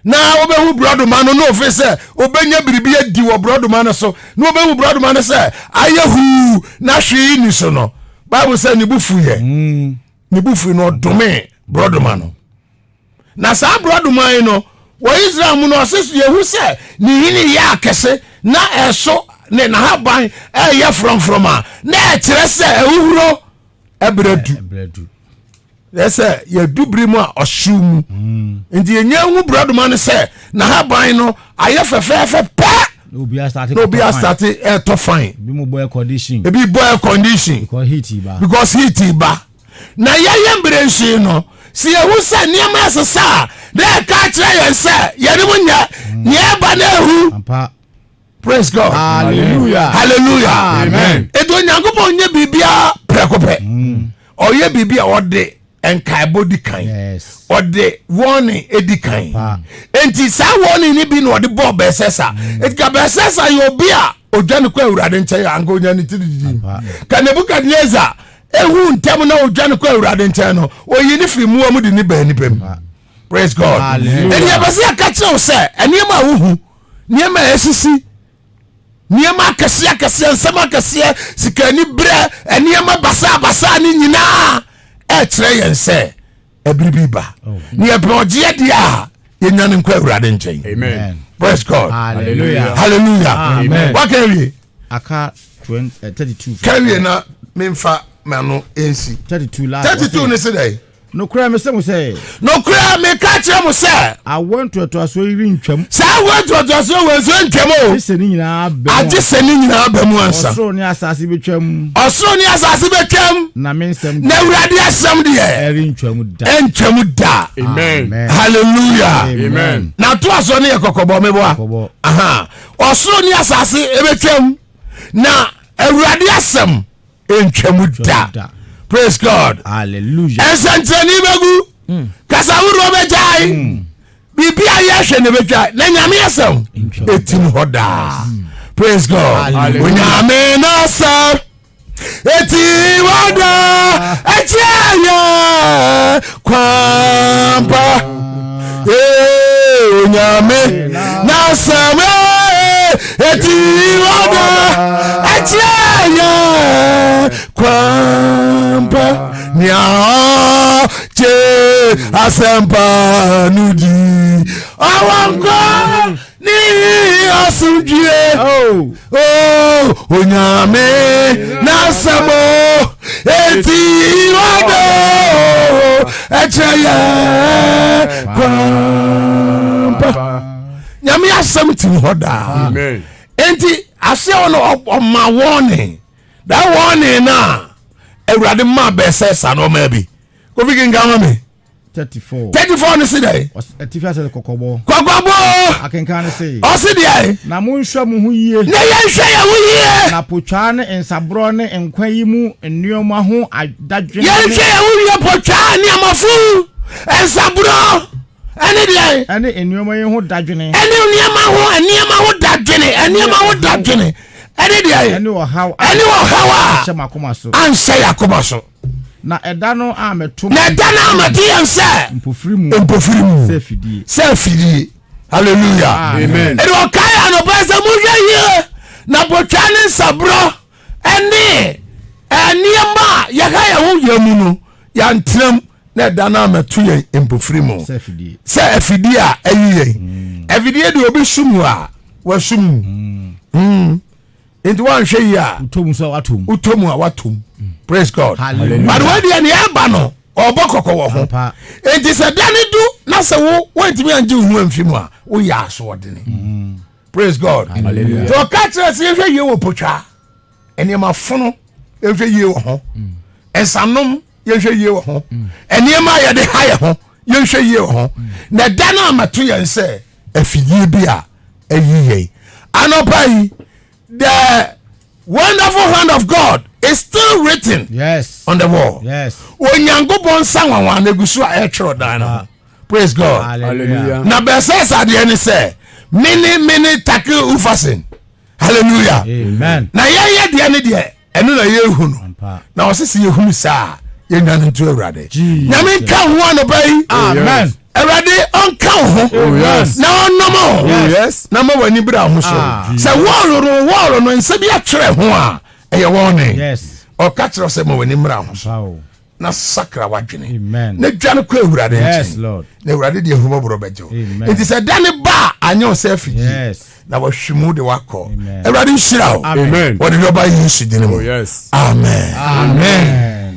Speaker 1: na obehu brodoma no ofe se obenya biribi adi wo brodoma no so na obehu brodoma no se ayehu na hwe ni so no Bible say ni bufu no dome brodoma no na sa brodoma no wo Israel mu no sesu yehu se ni hini ya akese na eso ne na haban ye from a na e kire se ehuro ebredu ɛsɛ yɛdubiri mu a ɔhyew mu nti yɛnyɛ hu borɔdoma no sɛ na haban no ayɛ fɛfɛɛfɛ pɛ na obi astate ɛtɔ fine ebi bɔ air condition because heat ba na yɛyɛ mberɛnhyee no si yɛhu sɛ nneɛma ɛsesa a na ɛka kyerɛ yɛn sɛ yɛne mu nyɛ neɛ ɛba na ɛhu praise God
Speaker 2: hallelujah
Speaker 1: amen edo Onyankopɔn nyɛ biribiara prɛko pɛ ɔyɛ biribi a ɔde nkaebɔ di kan ɔde warning edi kan enti saa warning ni bi na ɔde bɔ bɛsɛsa etika bɛsɛsa yɛ obi a odwa ne kɔ Awurade nkyɛn a anka onya ne tiri ka Nebukadnezar ehu ntɛm na odwa ne kɔ Awurade nkyɛn no oyi ne firi muwa mu de ne baa nipa mu praise God enti yɛbɛsɛ aka kyerɛw sɛ nneɛma a wohu nneɛma a ɛsisi nneɛma akɛseɛ nsɛm akɛseɛ sikani berɛ nneɛma basa ne nyinaa ɛkyerɛ yɛn sɛ ɛbiribi ba ne yɛpɛ ɔgyeɛ deɛ a yɛnya ne nkɔ Awurade nkyɛn
Speaker 3: amen
Speaker 1: praise God hallelujah waka wie
Speaker 2: aka 32
Speaker 1: ka wie na memfa mano ɛnsi 32 ne se dɛ
Speaker 2: nokura me sɛ mo sɛ
Speaker 1: nokura me ka kyerɛ mo sɛ
Speaker 2: awɔntoatoa so yiri ntwam
Speaker 1: saa awɔntoatoa so wɔ so ntwam o
Speaker 2: agye sɛ ne
Speaker 1: nyinaa bɛ mu ansa
Speaker 2: ɔsoro ne asase bɛtwam
Speaker 1: na Awurade asɛm deɛ ɛntwam da
Speaker 3: amen
Speaker 1: hallelujah na to aso ne yɛ kɔkɔbɔ meboa ɔsoro ne asase ɛbɛtwam na Awurade asɛm ɛntwam da praise God
Speaker 2: hallelujah
Speaker 1: ɛnsɛnkyerɛnne bɛgu kasaworo bɛgyae biribi a yɛhwɛ ne bɛtwa na Nyame asɛm ɛtim hɔ daa praise God Onyame na asɛm ɛtim hɔ daa ɛkyɛnyɛ kwampa Onyame na asɛm ɛtim hɔ daa ɛkyɛnyɛ kwampa nya che asempa nudi awanko ni asujie Onyame na sabo eti wado echeye kwampa Nyame asem tim hoda
Speaker 3: amen
Speaker 1: enti ase ono ma warning that warning na Awurade ma bɛsɛsa no ma bi kofi kinga me 34 ne se dai
Speaker 2: atifia se kokɔbɔ akenkan ne se
Speaker 1: ɔse dai
Speaker 2: na monhwɛ mo ho yie
Speaker 1: na yɛhwɛ yɛ ho yie
Speaker 2: na potwa ne nsabro ne nkwa yi mu nneɔma ho adadwene
Speaker 1: yɛhwɛ yɛ ho yie potwa ne amafu nsabro ɛne
Speaker 2: nneɔma yi ho dadwene
Speaker 1: nneɛma ho dadwene ɛne deɛ
Speaker 2: ɛne ɔhaw
Speaker 1: a
Speaker 2: hyɛ makoma so
Speaker 1: anhyɛ yɛ akoma so
Speaker 2: na ɛda no a mɛto
Speaker 1: yɛn sɛ
Speaker 2: mpofiri mu
Speaker 1: sɛ fidie hallelujah
Speaker 3: amen
Speaker 1: ɛde ɔkae anɔpa sɛ mohwɛ yie na botwa ne nsaboro ɛne nneɛma a yɛka yɛ ho yɛ mu no yɛntenam na ɛda no a mɛto yɛn mpofiri mu sɛ afidie a ɛyi yɛn afidie de obi sum a wasum nti wanhwɛ yi a utomu a watom praise God but when the ne aba no ɔbɔ kɔkɔ wɔ ho nti sɛ da ne du na sɛ wo wantimi angye wo ho amfi mu a woyɛ asoɔdene praise God nti ɔka kyerɛ sɛ yɛhwɛ yie wɔ potwa nneɛma fono yɛhwɛ yie wɔ ho nsanom yɛhwɛ yie wɔ ho nneɛma a yɛde ha yɛ ho yɛhwɛ yie wɔ ho na da no amato yɛn sɛ afidie bi a ayi yɛn anɔpa yi the wonderful hand of God is still written on the wall. Onyankopɔn sanwawa na gusu a ɛtwerɛ dan no. Praise God.
Speaker 3: Hallelujah.
Speaker 1: Na bɛsɛ sadeɛ ne sɛ mini take ufasin. Hallelujah.
Speaker 2: Amen.
Speaker 1: Na yɛyɛ deɛ ne deɛ ɛno na yɛhu no. Na ɔsɛ sɛ yɛhu saa yɛnya no nto Awurade. Nyame nka ho anɔpa yi.
Speaker 2: Amen.
Speaker 1: Awurade ɔnka ho na ɔnom na ma w'ani bra ho so sɛ wɔɔlo no nsɛ bi atwerɛ ho a ɛyɛ wɔne ɔka kyerɛ sɛ ma w'ani mmra ho so na sakra w'adwene na dwa no kɔ Awurade nkyɛn na Awurade deɛ ahumɔborɔ bɛgye wo enti sɛ da ne ba a anyɛ wo sɛ afidie na wɔhwe mu de wakɔ Awurade nhyira wo wɔde de ɔba Yesu din mu amen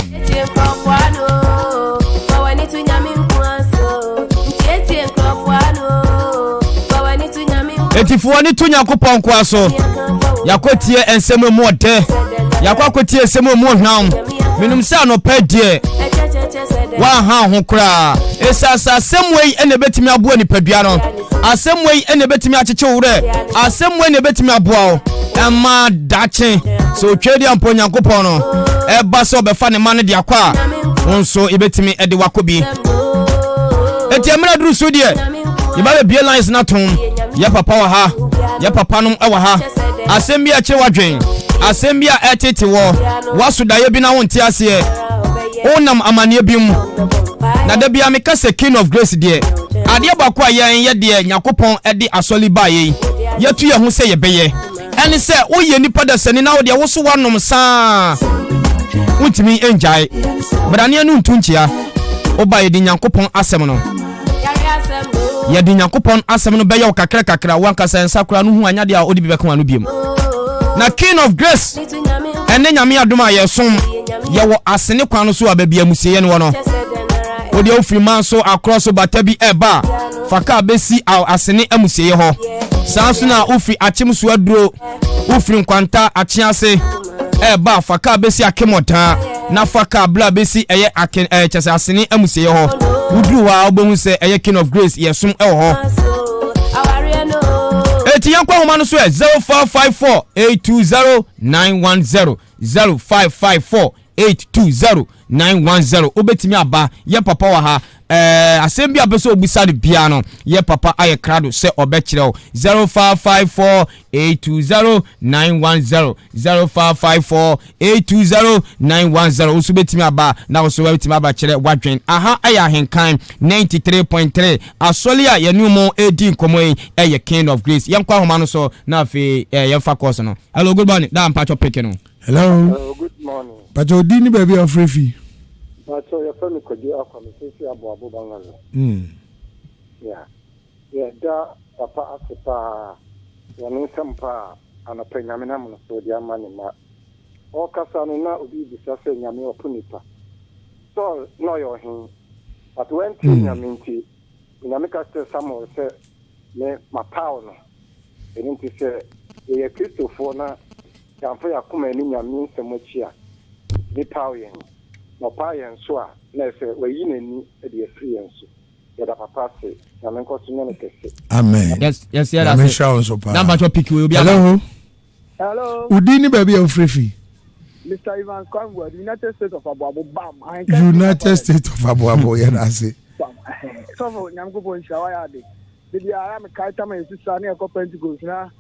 Speaker 2: atifoɔ ne to Nyankopɔn kwa so yakotie ensɛm mu ɔdɛ yakotie ensɛm mu hwam minum sɛ no pɛ die wa ha ho kra esasa asɛm wei ene betimi aboa nipadua no asɛm wei ene betimi akyeche wure asɛm wei ene betimi aboa o ɛma dache so twedi ampo Nyankopɔn no ɛba sɛ ɔbɛfa ne ma no de akwa nso ebetimi ɛde wakobi eti amra duru so de yeba be lines na ton ye papa wa ha ye papa nom ɛwa ha asɛm bi akye wadwen asɛm bi a ɛtete wo waso da ye bi na wonte ase onam amane bi mu na da bia meka se king of grace de ade bako a ye de Nyankopɔn ɛde asɔli ba ye yetu ye ho se ye beye ɛne sɛ woyɛ nipa da sani na wo de wo so wanom saa untimi enjai brane no ntunchia oba ye de Nyankopɔn asɛm no ye de Nyankopɔn asɛm no bɛyɛ wo kakra wanka sɛ nsakora no hu anya de a odi bi bɛka no biem na king of grace ene nyame adoma ye som ye wo asene kwan no so ababia musie ne wo no odi ofiri man so across bata bi eba faka besi asene amusie ho sanso na ofiri achim so aduro ofiri nkwanta achiase eba faka besi akemota na faka bla besi eye aken chese asene amusie ho uduru wa obohu se eye king of grace ye som e ho eti yankwa homa no so 0454 820910 0554 820910 obetimi aba ye papa wa ha asem bia beso obusa de bia no ye papa aye krado se obekire 0554 820910 0554 820910 usu betimi aba na usu betimi aba kire wadwen aha aya henkan 93.3 asolia ye numo edi nkomo eye king of grace yankwa homa no so na afi ye fa course no. Hello, good morning. Da mpacho peke no.
Speaker 1: Hello,
Speaker 4: good morning.
Speaker 1: But you didn't baby of Frefi.
Speaker 4: But your family could be up from the city of Abu Bangalo. Yeah. Yeah, da papa Asipa, one Sampa, and a Penyaminam, so the money. All Casanuna would be discussing Yami or Punipa. So, no, you're him. But when Yaminti, Yamika said someone said, my power. They didn't say, a Christopher. Yamfa yakoma ni nyame nsɛmachia ni pawen no payen so a na se wayi nani de afiri enso ya da papa se nyame nkoso nyane kese.
Speaker 1: Amen.
Speaker 2: Yes, yeah,
Speaker 1: that's it.
Speaker 2: Number to pick we be.
Speaker 1: Hello.
Speaker 4: Udini
Speaker 1: baby of Frefi.
Speaker 4: Mr. Ivan Kwangwa, United States of Abuabo Bam.
Speaker 1: United States of Abuabo, yeah, that's it.
Speaker 4: So nyamgo bo nshawaya de. Bibi ara me kaita me sisa na ko Pentecost na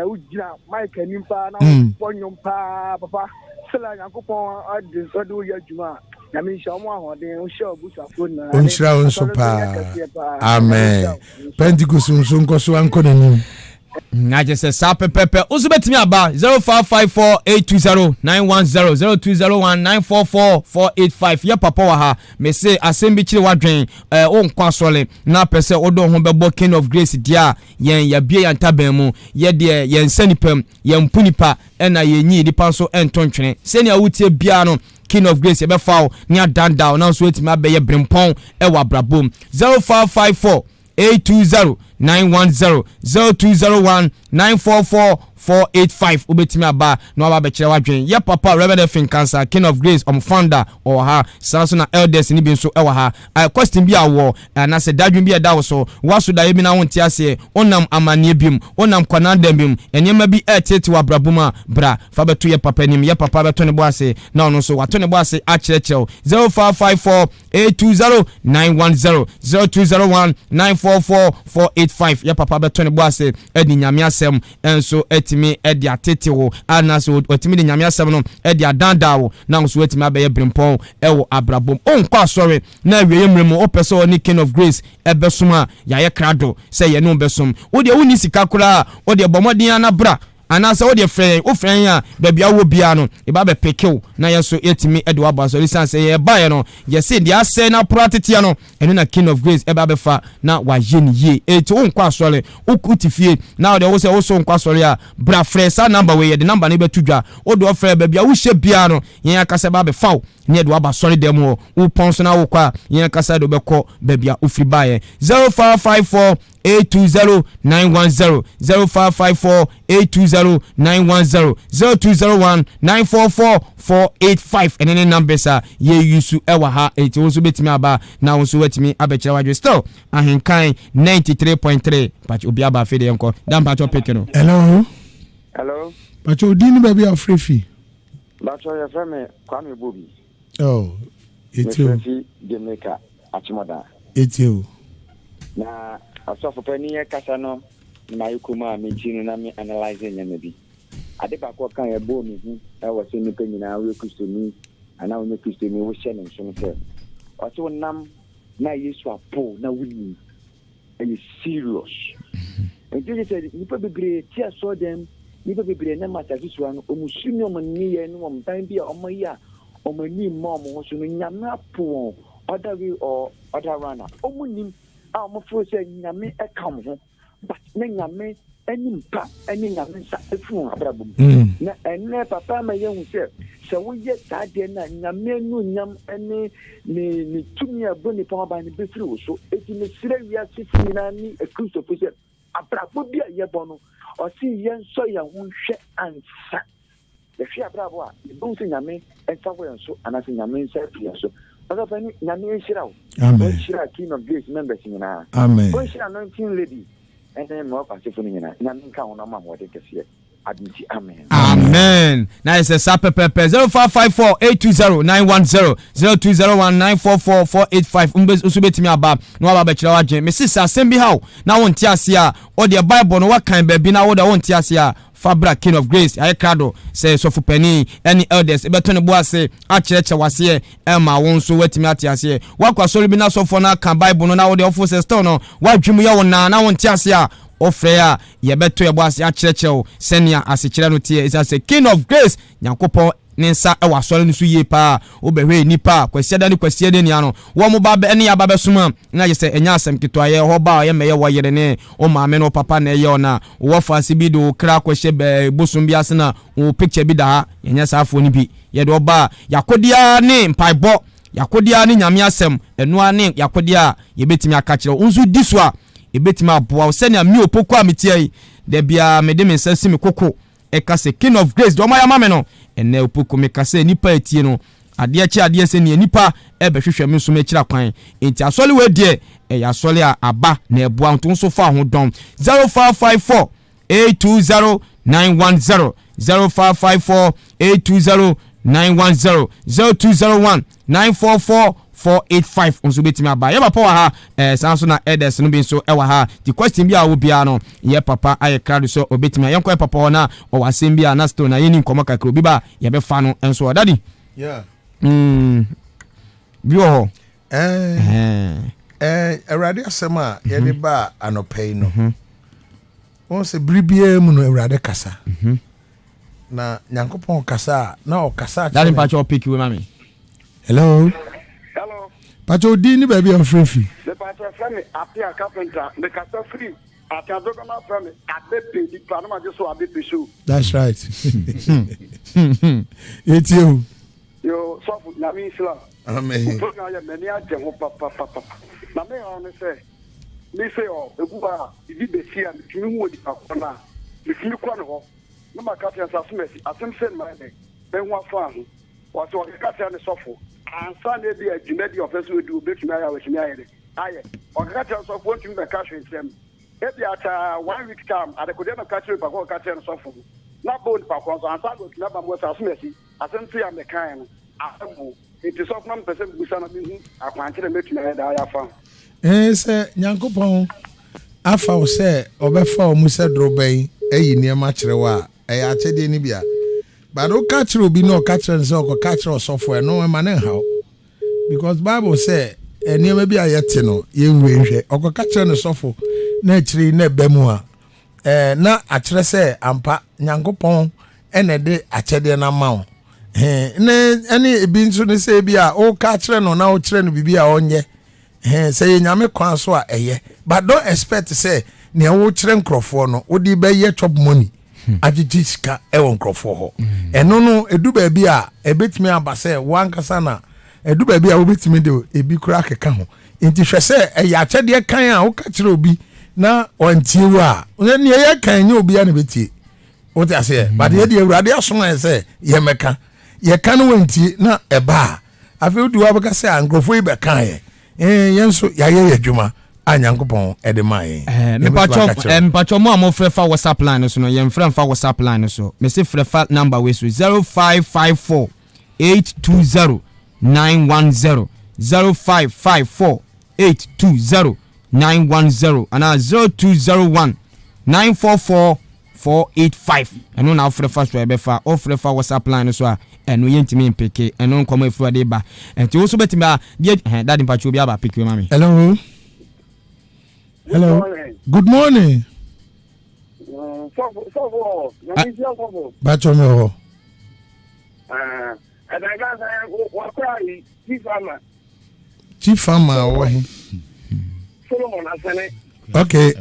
Speaker 4: ujina Mike nimpa na ponyom pa papa sela Nyankopon adesado ya juma na me nshawo ahode o sha obusafo na
Speaker 1: onshira onso pa amen Pentecost nso nkoso anko nanim
Speaker 2: na je se sa pepepe uzu betimi aba 0554820910 0201944485 ye papa wa ha me se asembi kire wadwen o nkwa sole na pese odo ho bebo king of grace dia yen ya bie ya ntaban mu ye de yen sanipam ye mpunipa na ye nyi dipa so entontwene se ne awutie bia no king of grace be fawo ni adanda na so etimi abaye brempon e wa brabom 0554 820910 0201944485 ubetimi aba no aba bekire wadwen ye papa Reverend Fincancer king of grace founder or ha sanso na elders ni bi nso e wa ha question bi awo na se dadwen bi e da wo so waso da ye bi na wonte ase onam amane bim onam kwananda bim enyema bi etete wa brabuma bra fa beto ye papa nim ye papa beto ne bo ase na ono so wato ne bo ase a kirekirew 0554 820910 0201944485 ye papa beto ne bo ase edi nyame asem enso etimi edi atetewo anaso otimi de nyame asem no edi adandawo na nso etimi abaye brimpon ewo abrabom onkwa sorry na wiye mremu opese oni king of grace ebesuma yaye krado se ye no besom wo de woni sika kura wo de bomodin anabra anasa wo de frɛ ya baabi awo bia no e ba be pekew na yeso etimi edi waba so lisan se ye bae no ye se dia se na protetia no eno na King of Grace eba befa na wa ye ni ye eti wo nkwa asole ukutifie na de wo se wo so nkwa asole a bra fresa number we ye de number na be tudwa wo de ofre ba bia wo hye bia no yen akasa ba be faw ne de wa ba sole dem wo ponso na wo kwa yen akasa de obekọ ba bia ofri ba ye 0554 820-910 0554-820-910 0201-944-485 and any numbers are ye use ewa ha it also betimi aba na also wetimi abechira wadwe still ahenkan 93.3 but obi aba fede enko dan pacho pekeno
Speaker 4: hello
Speaker 1: pacho odini baby afrefi
Speaker 4: pacho ya feme Kwame Bobi
Speaker 1: etio
Speaker 4: Jamaica achimoda
Speaker 1: etio
Speaker 4: na asofo pani e kasa no na yekuma menchinu na me analyze nyame bi ade ba ko kan e bo mi hu e wo se nipa nyina we kristoni ana wo kristoni wo hye ne nso se o se wonam na Yesu apo na wuni e serious e je se nipa bebre ti aso dem nipa bebre na mata sisu ano o musumi o mani ye no mtan bi o mayi a o mani mo mo so no nyame apo other way or other runner o munim a mo fo se nyame e kam ho but na nyame enimpa eni nyame sa efu abrabum na enne papa ma ye hu se wo ye tade na nyame nu nyam ene ni tumi aboni pa ba ni befiri wo so eti ne sire wia sisi na ni ekristo fo se abrabo bia ye bono o si ye nso ya hu hwe ansa ye hwe abrabo a bo se nyame ensa wo enso anase nyame ensa fi so oga pani nyame enshira wo
Speaker 1: amen
Speaker 4: enshira King of Grace members nyina
Speaker 1: amen
Speaker 4: enshira 19 lady and then more passive nyina nyame nka wo na ma mo de kese adinti amen
Speaker 2: amen na ise sape pepe 0554-820-910 0201-944-485 umbe usubetimi aba no aba be kira waje mesisa sembi hawo na wonti ase a o de Bible no wakan ba bi na wo da wonti ase a Fabra King of Grace aye krado say sofu pani any elders ebeto ne bo ase a chereche wase e ma won so watimi ate ase wakwa so bi na sofu na kan Bible no na wo de ofo se still no wadwum ye won na wonti ase a ofreya yebeto yebo ase a chereche senia ase kire no tie is as King of Grace nyankopon ninsa e wasore no so ye pa obehwe nipa kwasiada ni kwasiade ni ano wo mo ba ene ya ba besuma na je se enya asem kito aye ho ba ye meye wo yere ne o maame no papa na ye ona wo fasi bi do kra kwahye be bosum bi ase na wo picture bi da enya safo ni bi ye do ba yakodia ne mpaibo yakodia ne nyame asem enu ane yakodia ye betimi aka kire unzu diso a ye betimi aboa se na mi opoko a metie de bia me de me nsasi me koko eka se King of Grace do ma ya mame no ene opoko me kase nipa etie no ade achi ade se ne nipa e be hwehwe me so me kira kwan enti asole we de e ya sole a aba na eboa nto so fa ho don 0554-820-910 0554-820-910 0201-944-485 onso betimi aba ye papa wa ha sanso na elders no bi so e wa ha the question bi a wo bia no ye papa aye krado so obetimi ye nko papa na o wasem bia na stone na ye ni nkomo kakro bi ba ye be fa no enso daddy
Speaker 1: yeah
Speaker 2: bi ho
Speaker 1: Erade asema ye de ba anopei no won se bribie mu no erade kasa na nyankopon kasa na o kasa
Speaker 2: daddy pacho pick we mami
Speaker 1: hello
Speaker 4: hello
Speaker 1: pacho di ni baby afrefi
Speaker 4: the pacho friend apia carpenter the kasa free atadoga na friend abepe di plan ma just so abepe show
Speaker 1: that's right etio
Speaker 4: yo so na mi islam
Speaker 1: amen
Speaker 4: na ya meni aje ho papa na me on say me say o eguba di be sia mi hu odi pakona mi fi kwa no ho no makati asafu mesi asem sen ma ne be hu afa ho wa so okaka ne sofo ansa na bi adwuma di ofeso edu betumi aya wetumi ayere aye okaka sofo ntumi be ka hwe nsem e bi ata 1 week time adekode na ka hwe pakwa okaka ne sofo na bon pakwa so ansa go tuna ba mo asafu mesi asem tu ya me kan no asabu it is of 1% busana bi hu akwankyere betumi ayere da ya fa
Speaker 1: se nyankopon afa o se obefa o musa droben eyi niam kire wa e achede ni bia but o ka kire obi no ka kire nse o ka kire osofo e no ma ne haw because Bible say niam bi ayete no ye nwenhwe o ka kire ne sofo na kire na bemu a na akire se ampa nyankopon ene de achede na mawo ne ani ebi nso ne se bia o ka kire no na o kire no bibia onye say ye nyame kwan so a eye but don't expect say ne wo kire nkrofo no wo di be ye chop money agigi sika e won nkrofo ho eno no edu ba bi a ebetimi aba say wankasa na edu ba bi a wo betimi de ebi kura keka ho nti hwe say e ya kyede kan a wo ka kire obi na ontie wa ne ye kan nye obi a ne betie wo ti ase but ye de awurade asoma say ye meka ye kan wantie na eba afi wo di wa beka say nkrofo ibe kan ye yenso ya ye adwuma anyankopon edemaye
Speaker 2: mpacho mo amofre fa WhatsApp line so no yemfre fa WhatsApp line so me se frɛ fa number we so 0554 820 910 0554 820 910 and 0201 944 485 eno na frɛ fa so e be fa o frɛ fa WhatsApp line so a eno yentimi mpeke eno nkomo efu ade ba enti wo so betimi a daddy mpacho bi aba peke mami.
Speaker 1: Hello. Good morning. Bacho me ho. Chief farmer wo he.
Speaker 4: Solomon Asane.
Speaker 1: Okay.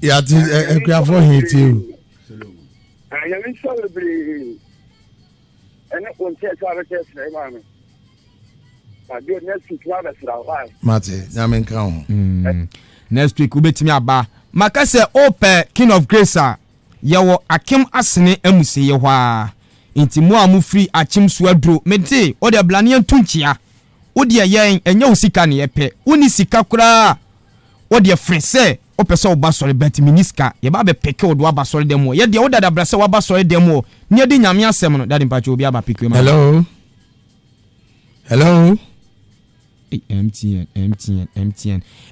Speaker 1: Ya ti ekuafo he ti o.
Speaker 4: Ya mi celebrate. Ene onte sabe test na ma me. Ba dio next week wa be sra wa.
Speaker 1: Mate, ya men kan ho.
Speaker 2: Next week ubetimi aba makase ope King of Grace a yewo akem asene amuse ye hwa nti mo amu free akim so aduro mede o de blane antunchia o de yen enya usika ne yepe uni sika kura o de frese o pese o ba sori bet miniska ye ba be peke o do aba sori dem o ye de o dada brase wa ba sori dem o ne de nyame asem no dade mpacho obi aba peke ma.
Speaker 1: Hello. MTN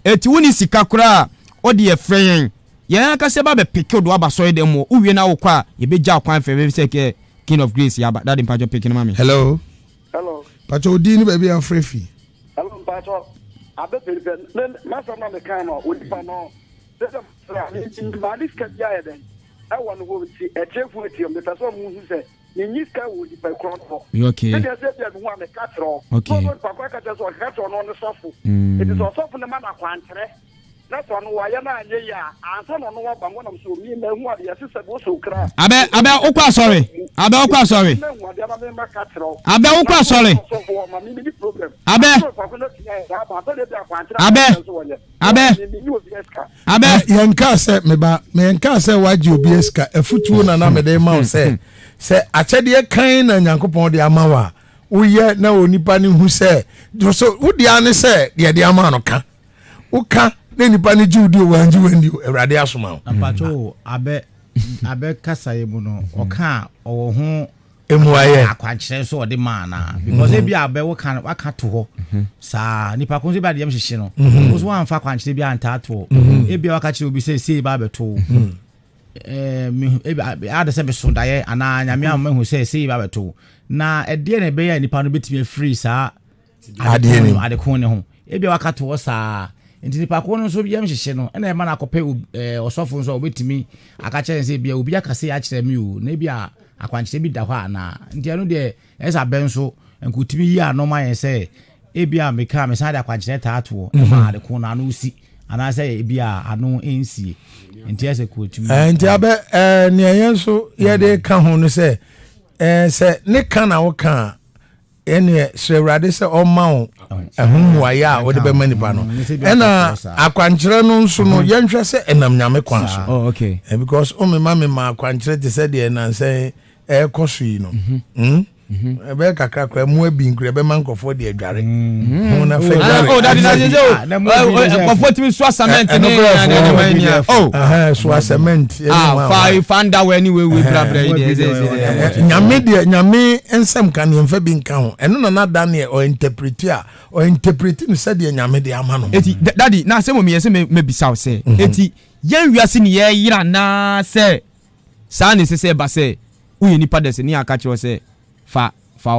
Speaker 1: eti woni sika kura odi e freyen ye aka se ba be pick do aba so dem o uwie na wo kwa ye be ja kwan fe be se ke King of Grace ya ba daddy mpacho pick na mami.
Speaker 4: Hello
Speaker 1: pacho odi ni ba bi afrefi.
Speaker 4: Hello pacho abe be ma so na me kan no odi pa no se se ma diska ya ye den I want to go see a chef with you. The person who said, "You need to go with the crown."
Speaker 2: Okay.
Speaker 4: They said that one the catro.
Speaker 2: Okay.
Speaker 4: No, Papa catches or catch on the sofa. It is also from the man of Quantre. That's one why I'm not here. And some on one, but one of so me and who are the assistant also cry.
Speaker 2: Abe okwa sorry. Abe okwa sorry. Abe okwa sorry. Abe
Speaker 1: yanka se meba me yanka se waji obi eska efutuo na me dey ma se achede kan na nyankopon de amawa woye na onipa ne hu se so wodi ane se de ama no ka uka na nipa ne judi wanji wandi Awurade asoma
Speaker 5: apacho abe kasaye mu no oka owo ho
Speaker 1: emuaye
Speaker 5: akwankyere so ode mana because e bia abe wo kan waka to ho sa nipa ko se bia de yemhyehe no so wan fa akwankyere bia anta to e bia waka kire obi se ba beto ada se be so daye ana nyame amahu se ba beto na ede na be ya nipa no betime free sa ade ko ne ho e bia waka to sa nti nipa ko no so bia yemhyehe no na e ma na akopɛ osofo nso obetimi aka kire se bia obi aka se ya kire mi o na bia akwankyere bi da hɔ ana nti anu de esa benso enkutimi yi anoma yen se ebia meka me sade akwankyere taato ma de ko na anu si ana se ebia anu ensie nti ese kutimi
Speaker 1: nti abe ne yenso ye de ka ho no se se ne ka na wo ka ene Awurade se o ma wo ehumuaye a wo de be manipa no ena akwankyere no nso no yenhwe se enam nyame kwan so.
Speaker 2: Oh okay.
Speaker 1: Because o me ma akwankyere te se de na se kosu no ebe kakra kwa mu abi nkure be mankofo de adware ho na fe dware
Speaker 2: oh daddy na je kofo timi so cement ne oh
Speaker 1: so cement
Speaker 2: find out anyway we brabra ide
Speaker 1: nyame ensem kan yemfa bi nka ho eno na Daniel o interpret no said nyame de ama no
Speaker 2: eti daddy na se mo me se me bisaw se eti yan wiase ne ye yira na se sa ne se ba se uye nipa dese ni aka kire se fa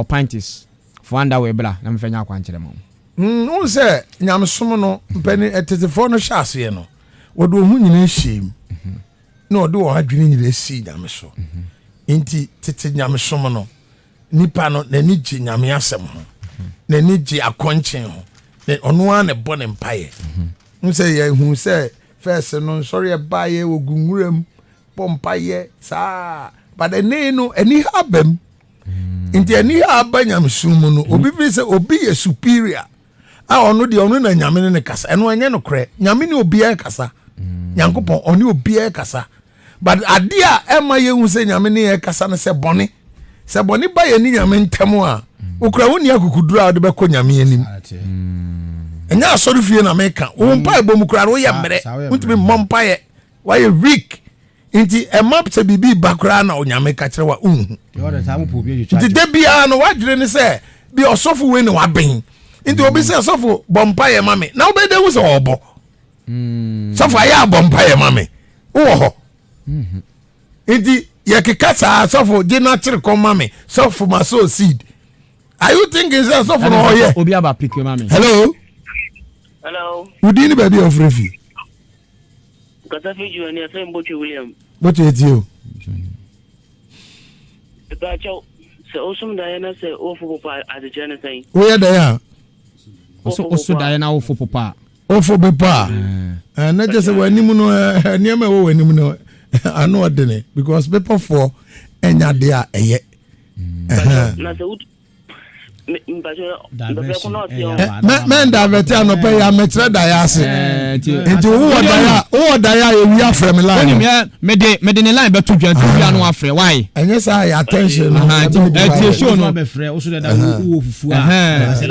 Speaker 2: pintis for underwear bra na me fanya akwankyere mo
Speaker 1: no se nyamsom no mpani etetefo no hyase no wodo hu nyina hyem na wodo wo adwene nyina si nyamso enti tete nyamsom no nipa no na ni gye nyame asem ho na ni gye akwankyen ho ɔno a ne bɔ ne mpaeɛ nsɛ yɛhu sɛ first no nsɔre ɛbaeɛ wɔ gunwuram bɔ mpaeɛ saa but ɛne no ani ha abam nti ani ha aba nyamesum mu no obi firi sɛ obi yɛ superior a ɔno deɛ ɔno na nyame ne kasa ɛno ɛnyɛ no korɛ nyame ne obiara kasa nyankopɔn ɔne obiara kasa but adeɛ a ɛma yɛhu sɛ nyame ne yɛ kasa no sɛ bɔne ba yɛ ne nyame ntam a wokura wo ni akukuduru a wode bɛkɔ nyame anim ɛnyɛ asɔre fie na meka wo mpaeɛ bɔ mu kura no woyɛ mmerɛ wontumi mmɔ mpaeɛ wayɛ weak nti ɛma sɛ biribi ba koraa na onyame ka kyerɛ wa wonhu nti da biara no woadwene ne sɛ bi ɔsɔfo wei ne wabɛn nti obi sɛ sɔfo bɔ mpaeɛ ma me na wobɛda hu sɛ ɔbɔ sɔfo ayɛ abɔ mpaeɛ ma me wowɔ hɔ nti yɛkeka saa sɔfo gye no akyere kɔ ma me sɔfo ma sow seed are you thinking sɛ sɔfo no ɔyɛ
Speaker 2: obi aba pick ma me
Speaker 1: hello wodi ni baabi a ɔfrɛ fi
Speaker 6: Kasafi Juani afa Mbochi William.
Speaker 1: bɔtɔ ɛtie o
Speaker 6: Bacho se osum Diana se ofo papa adejana sai.
Speaker 1: woyɛ dɛn a
Speaker 2: oso dae na wo fo popa
Speaker 1: ɔfo bepa a na kyɛ sɛ w'anim no nneɛma ɛwɔ w'anim no ano ɔdene because bepafoɔ ɛnya deɛ a ɛyɛ
Speaker 6: Na se ut
Speaker 1: mɛndavɛte anɔpɛ yɛ amɛkyerɛ daeɛ ase nti wowɔ daeɛ a ɛwi afrɛ me line
Speaker 2: mede ne line bɛto dwa nti wia no afrɛ why
Speaker 1: ɛnyɛ saa yɛ attention no
Speaker 2: ɛtie show no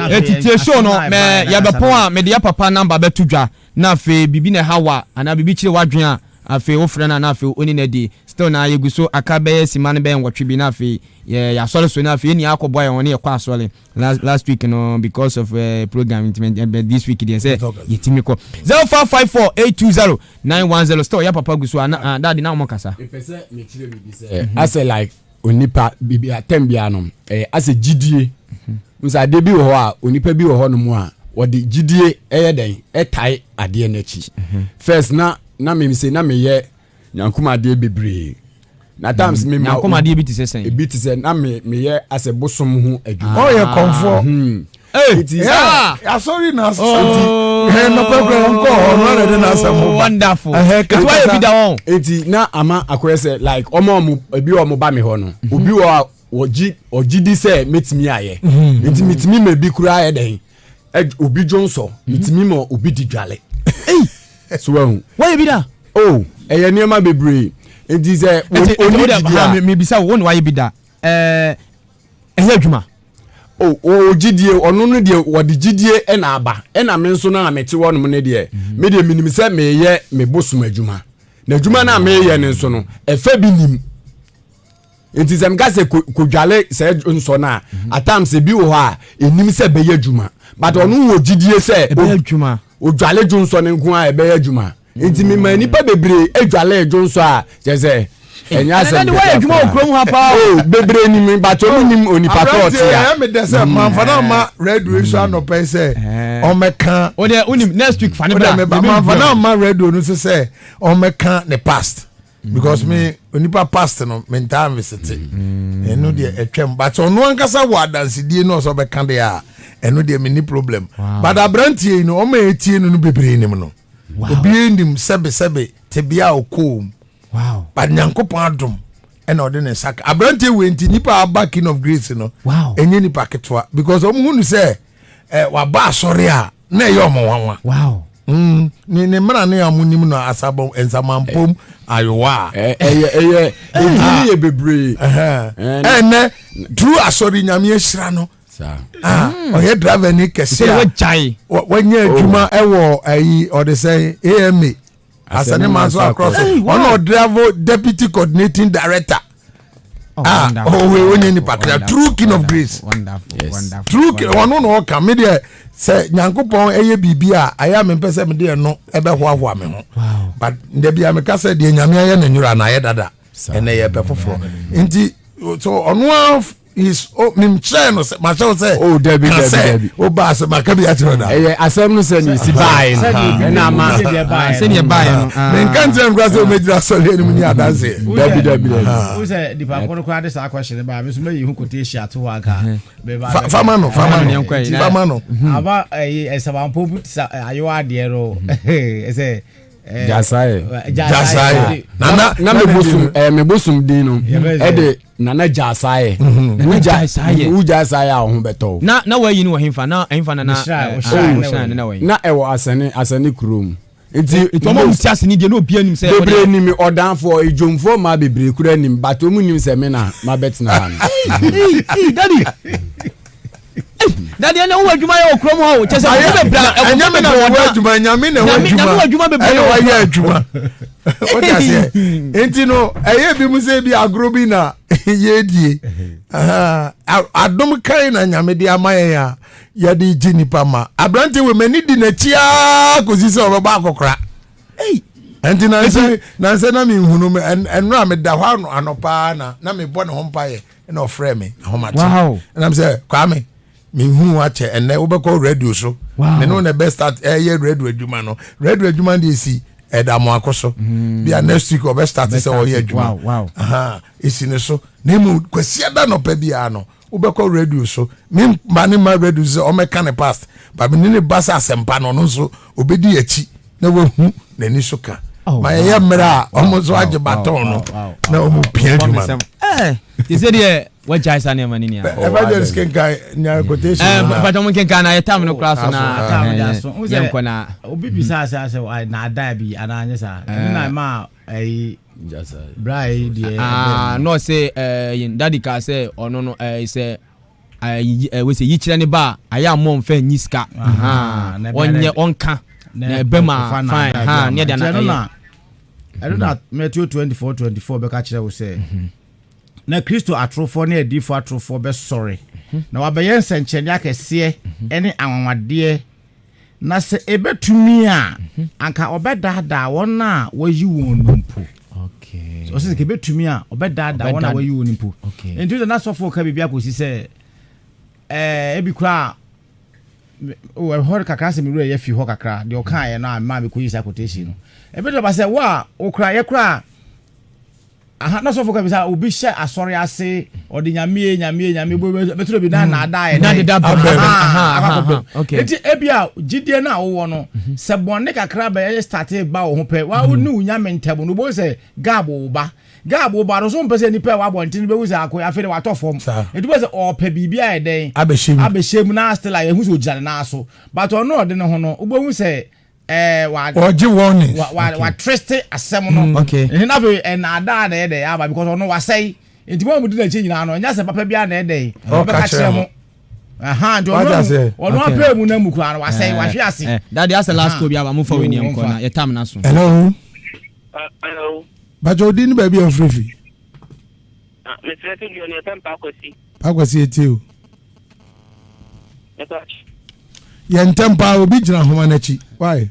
Speaker 2: ɛtitie show no yɛbɛpɔn a mede yɛ papa number bɛto dwa na afei biribi na ɛhawa anaa biribi kyerɛ w'adwen a afei wofrɛ no na afei oni na di still na yɛgu so aka bɛyɛ sima no bɛyɛ nwɔtwe bi na afei yɛasɔre so na afei ɛni akɔbɔ yɛ wɔne yɛkɔ asɔre last week no because of program this week deɛ sɛ yɛtumi kɔ 0554820910 still yɛ papa gu so dade na wɔn kasa
Speaker 3: asɛ like onipa bibi atem bia no asɛ gidie nsa ade bi wɔ hɔ a onipa bi wɔ hɔ no mu a wɔde gidie ɛyɛ den ɛtae adeɛ n'akyi first na me say na me ye nyankoma de bebre na times me
Speaker 2: nyankoma de bi te sɛ
Speaker 3: ebi te sɛ na me ye as a bosom ho adwuma
Speaker 1: oh ye comfort
Speaker 3: it is
Speaker 1: sorry na no problem ko no na de na asem
Speaker 2: wonderful it why you be that one
Speaker 3: eti na ama akwere sɛ like omo ebi omo ba me ho no obi wo ogidi sɛ metimi aye enti metimi ma bi kura aye den obi jonso metimi ma obi didwale so
Speaker 2: why you be that
Speaker 3: oh eye niema bebre enti say
Speaker 2: oni me bisa wo why you be that adwuma
Speaker 3: oh gidie ono no de wode gidie e na aba e na me nso na mete wo no ne de me de minim say me ye me bosum adwuma na adwuma na me ye ne nso no efa bi nim enti sem ga se kodwale say nso na atam se bi wo ha enim say be ye adwuma but ono wo gidie say
Speaker 2: be adwuma
Speaker 3: odwale jonso ne nko a ebe ya adwuma enti me mani pa bebre edwale jonso a je enya asem
Speaker 2: na why adwuma okrom ha pa
Speaker 3: bebre ni me ba to nim onipa to
Speaker 1: ya me de say manfana ma radio so anopɛ sɛ ɔmɛka
Speaker 2: o de unim next week fane bra
Speaker 1: manfana ma radio no say ɔmɛka ne past because me onipa past no me time visit eno de etwem but ɔno ankasa wɔ adansedie no so bɛka de a eno de me ni problem but abrantie no ɔma etie no bebre nim no obi nim sebe tebia okom
Speaker 2: wow
Speaker 1: but nyankopɔn adom ɛna ɔde ne saka abrantie we nti nipa aba king of grace no enye nipa ketwa because ɔmo hu sɛ waba asɔre a na ɛyɛ ɔmo wanwa
Speaker 2: wow
Speaker 1: ne mra ne amunim no asabɔ ensamampom ayowa
Speaker 3: eye ye bebre
Speaker 1: ɛnɛ true asɔre nyame ahyira no ɔyɛ driver ni kɛse a wɔnyɛ adwuma ɛwɔ ayi ɔde sɛ AMA asane manso across ɔno driver deputy coordinating director we onye ni pakra true king of grace
Speaker 2: wonderful
Speaker 1: true ɔno no ɔka me de sɛ nyankopɔn ɛyɛ bibi a aya me pɛsɛ me de no ɛbɛhoahoa me ho but nda bia me ka sɛ de nyame ayɛ ne nwura na ayɛ dada ɛnɛ yɛ pɛ foforo nti so ɔno is mim try no say ma say
Speaker 3: oh Debbie
Speaker 1: o ba say ma ka bi atiro da
Speaker 3: asem no say ni si buy na ma
Speaker 2: say ni buy no
Speaker 1: men kan tell me say o mejira sole ni ni adanse
Speaker 3: Debbie
Speaker 5: o say di pa kono kwa de sa question ba me so me yi hu quotation ato wa ka
Speaker 1: fama no aba esaba
Speaker 5: popu ayo ade ro say
Speaker 3: Jasaye
Speaker 1: na
Speaker 3: me bosum din no e de nana Jasaye u Jasaye a ho beto
Speaker 2: na wayi ni wo hemfa na na wayi
Speaker 3: na e wo asane kurom
Speaker 2: enti mo muti asene de na obi anim se
Speaker 3: bebre ni me odanfo ejomfo ma bebre kura anim bato mu nim se me na ma betina ha
Speaker 2: daddy na wo adwuma ye okrom ho chese wo be bra
Speaker 1: anyame na wo adwuma nyame na wo
Speaker 2: adwuma be bra
Speaker 1: wo ye adwuma o ta se enti no eye bi mu se bi agro bi na ye die adom kai na nyame de amaye ya ya de jini pa ma abrante we mani di na chia ko si se obaba akokra enti na se na mi hunu me enno a me da hwa anopa na me bɔ ne ho mpaye na ofrɛ me ahomate na me se kwame me hu ache ene wo be ko radio so me no na best start ye radio adwuma no radio adwuma dey si edamo akoso bia next week o be start say o ye adwuma isi ne so na mu kwasi ada no pa bia no wo be ko radio so me mani ma radio so o me kan past ba me ne basa asempa no no so obedi achi na wo hu na ni so ka ma ye mra o mo so age baton no na o mo pia adwuma
Speaker 2: ti se de what Jaisa ne mani ni
Speaker 1: evangelist kenkai nya quotation
Speaker 2: but mo kenkai na yetam no class na
Speaker 5: yem ko na obi bisa say na ada bi ana anya sa na ma
Speaker 3: Jasa
Speaker 5: brai die
Speaker 2: no say daddy ka say ono no say we say yichira ne ba aya mo mfa nyiska onye onka na bema fine ne dia na
Speaker 5: I don't know Matthew 24 be ka kire wo say na Kristo atrofo na edifo atrofo be sorry na wabeyen senchene akese ene anwade na se ebetumi a anka obedada won na wayi won numpo
Speaker 2: okay
Speaker 5: so se ebetumi a obedada won na wayi won numpo enti na sofo ka bibia kosi se ebi kura o hor kakra se mi ru ye fi ho kakra de o kan ye na ma me koyi sa quotation no ebedo ba se wa o kura ye kura na so foka bisa obi hye asori ase odi nyame beturo bi na ada ye
Speaker 2: na de da
Speaker 5: okay eti ebia gidie na wo no se bonne kakra ba ye start ba wo ho pe wa ni unyame ntabo no bo se gabo ba no so mpese ni pe wa bontin be wuza akoy afere wa tofom eti bo se o pe bibia ye den abehim na still aye hu so jare na so but ono ode ne ho no ubo hu se
Speaker 1: oji warning
Speaker 5: wa triste asem no
Speaker 2: okay
Speaker 5: na be na ada na ede ya ba because ono wa say enti mo mudi na chi nyina no nya se papa bia na ede be ka kire mo ono apẹ mu na mu kwa no wa say wa hwe ase
Speaker 2: daddy as last ko bia ba mo fa we ni am ko na ye tam na so
Speaker 1: hello
Speaker 6: hello
Speaker 1: bajo di ni ba bi ofrefi
Speaker 6: Mr. Studio ni tempa
Speaker 1: akwasi etio
Speaker 6: touch
Speaker 1: ye ntempa obi gina homa na chi why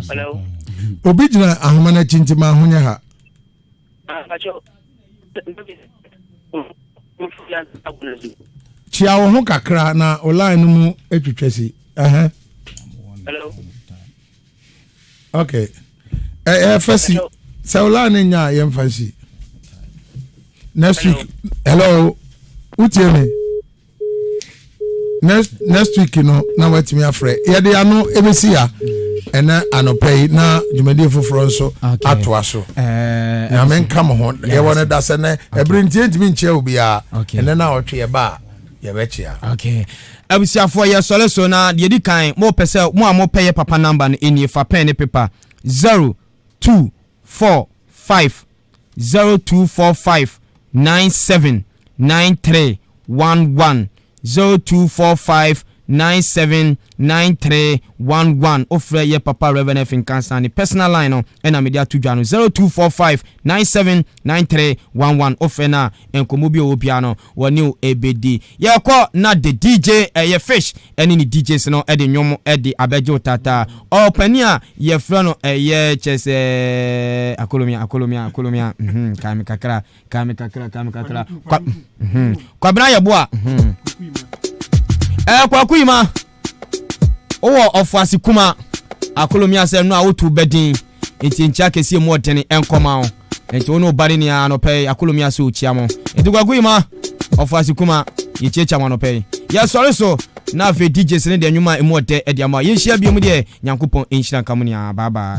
Speaker 6: hello
Speaker 1: obi gina ahoma na chi ntima ahonya ha
Speaker 6: bajo
Speaker 1: chia wo ho kakra na online no mu etwetwesi
Speaker 6: hello
Speaker 1: okay fasi online nya ye mfansi next week hello utie me next week no na watimi afre ye de ano ebesi ya ena anopei na jumadi foforo nso atwa so na men kam ho ye wona da se na ebrintie ntimi nche obi a ena na otwe ye ba ye bechia
Speaker 2: okay abusiafo ye sole so na de di kan mo pese mo a mo peye papa number no eni fa pen ne paper 0245 979311 0245 979311 ofre ye papa Reverend F Nkansa ni personal line no ena media to dwa no 0245979311 ofre na enkomobi obia no woni ebedi ye ko na the DJ ye fish eni ni DJs no e de nwom e de abejo tata opania ye fro no ye chese akolomia kame kakra kwa bra ye boa kwa kuima owo ofasi kuma akolomia se no awotu bedin enti ncha kesi mu odene enkoma o enti ono bari ni anope akolomia se ochiamo enti kwa kuima ofasi kuma yechecha manope ya sorry so na fe DJ se ne de nwuma emu ode e de ama ye hia bi mu de nyankopon enhyira kamunia bye bye.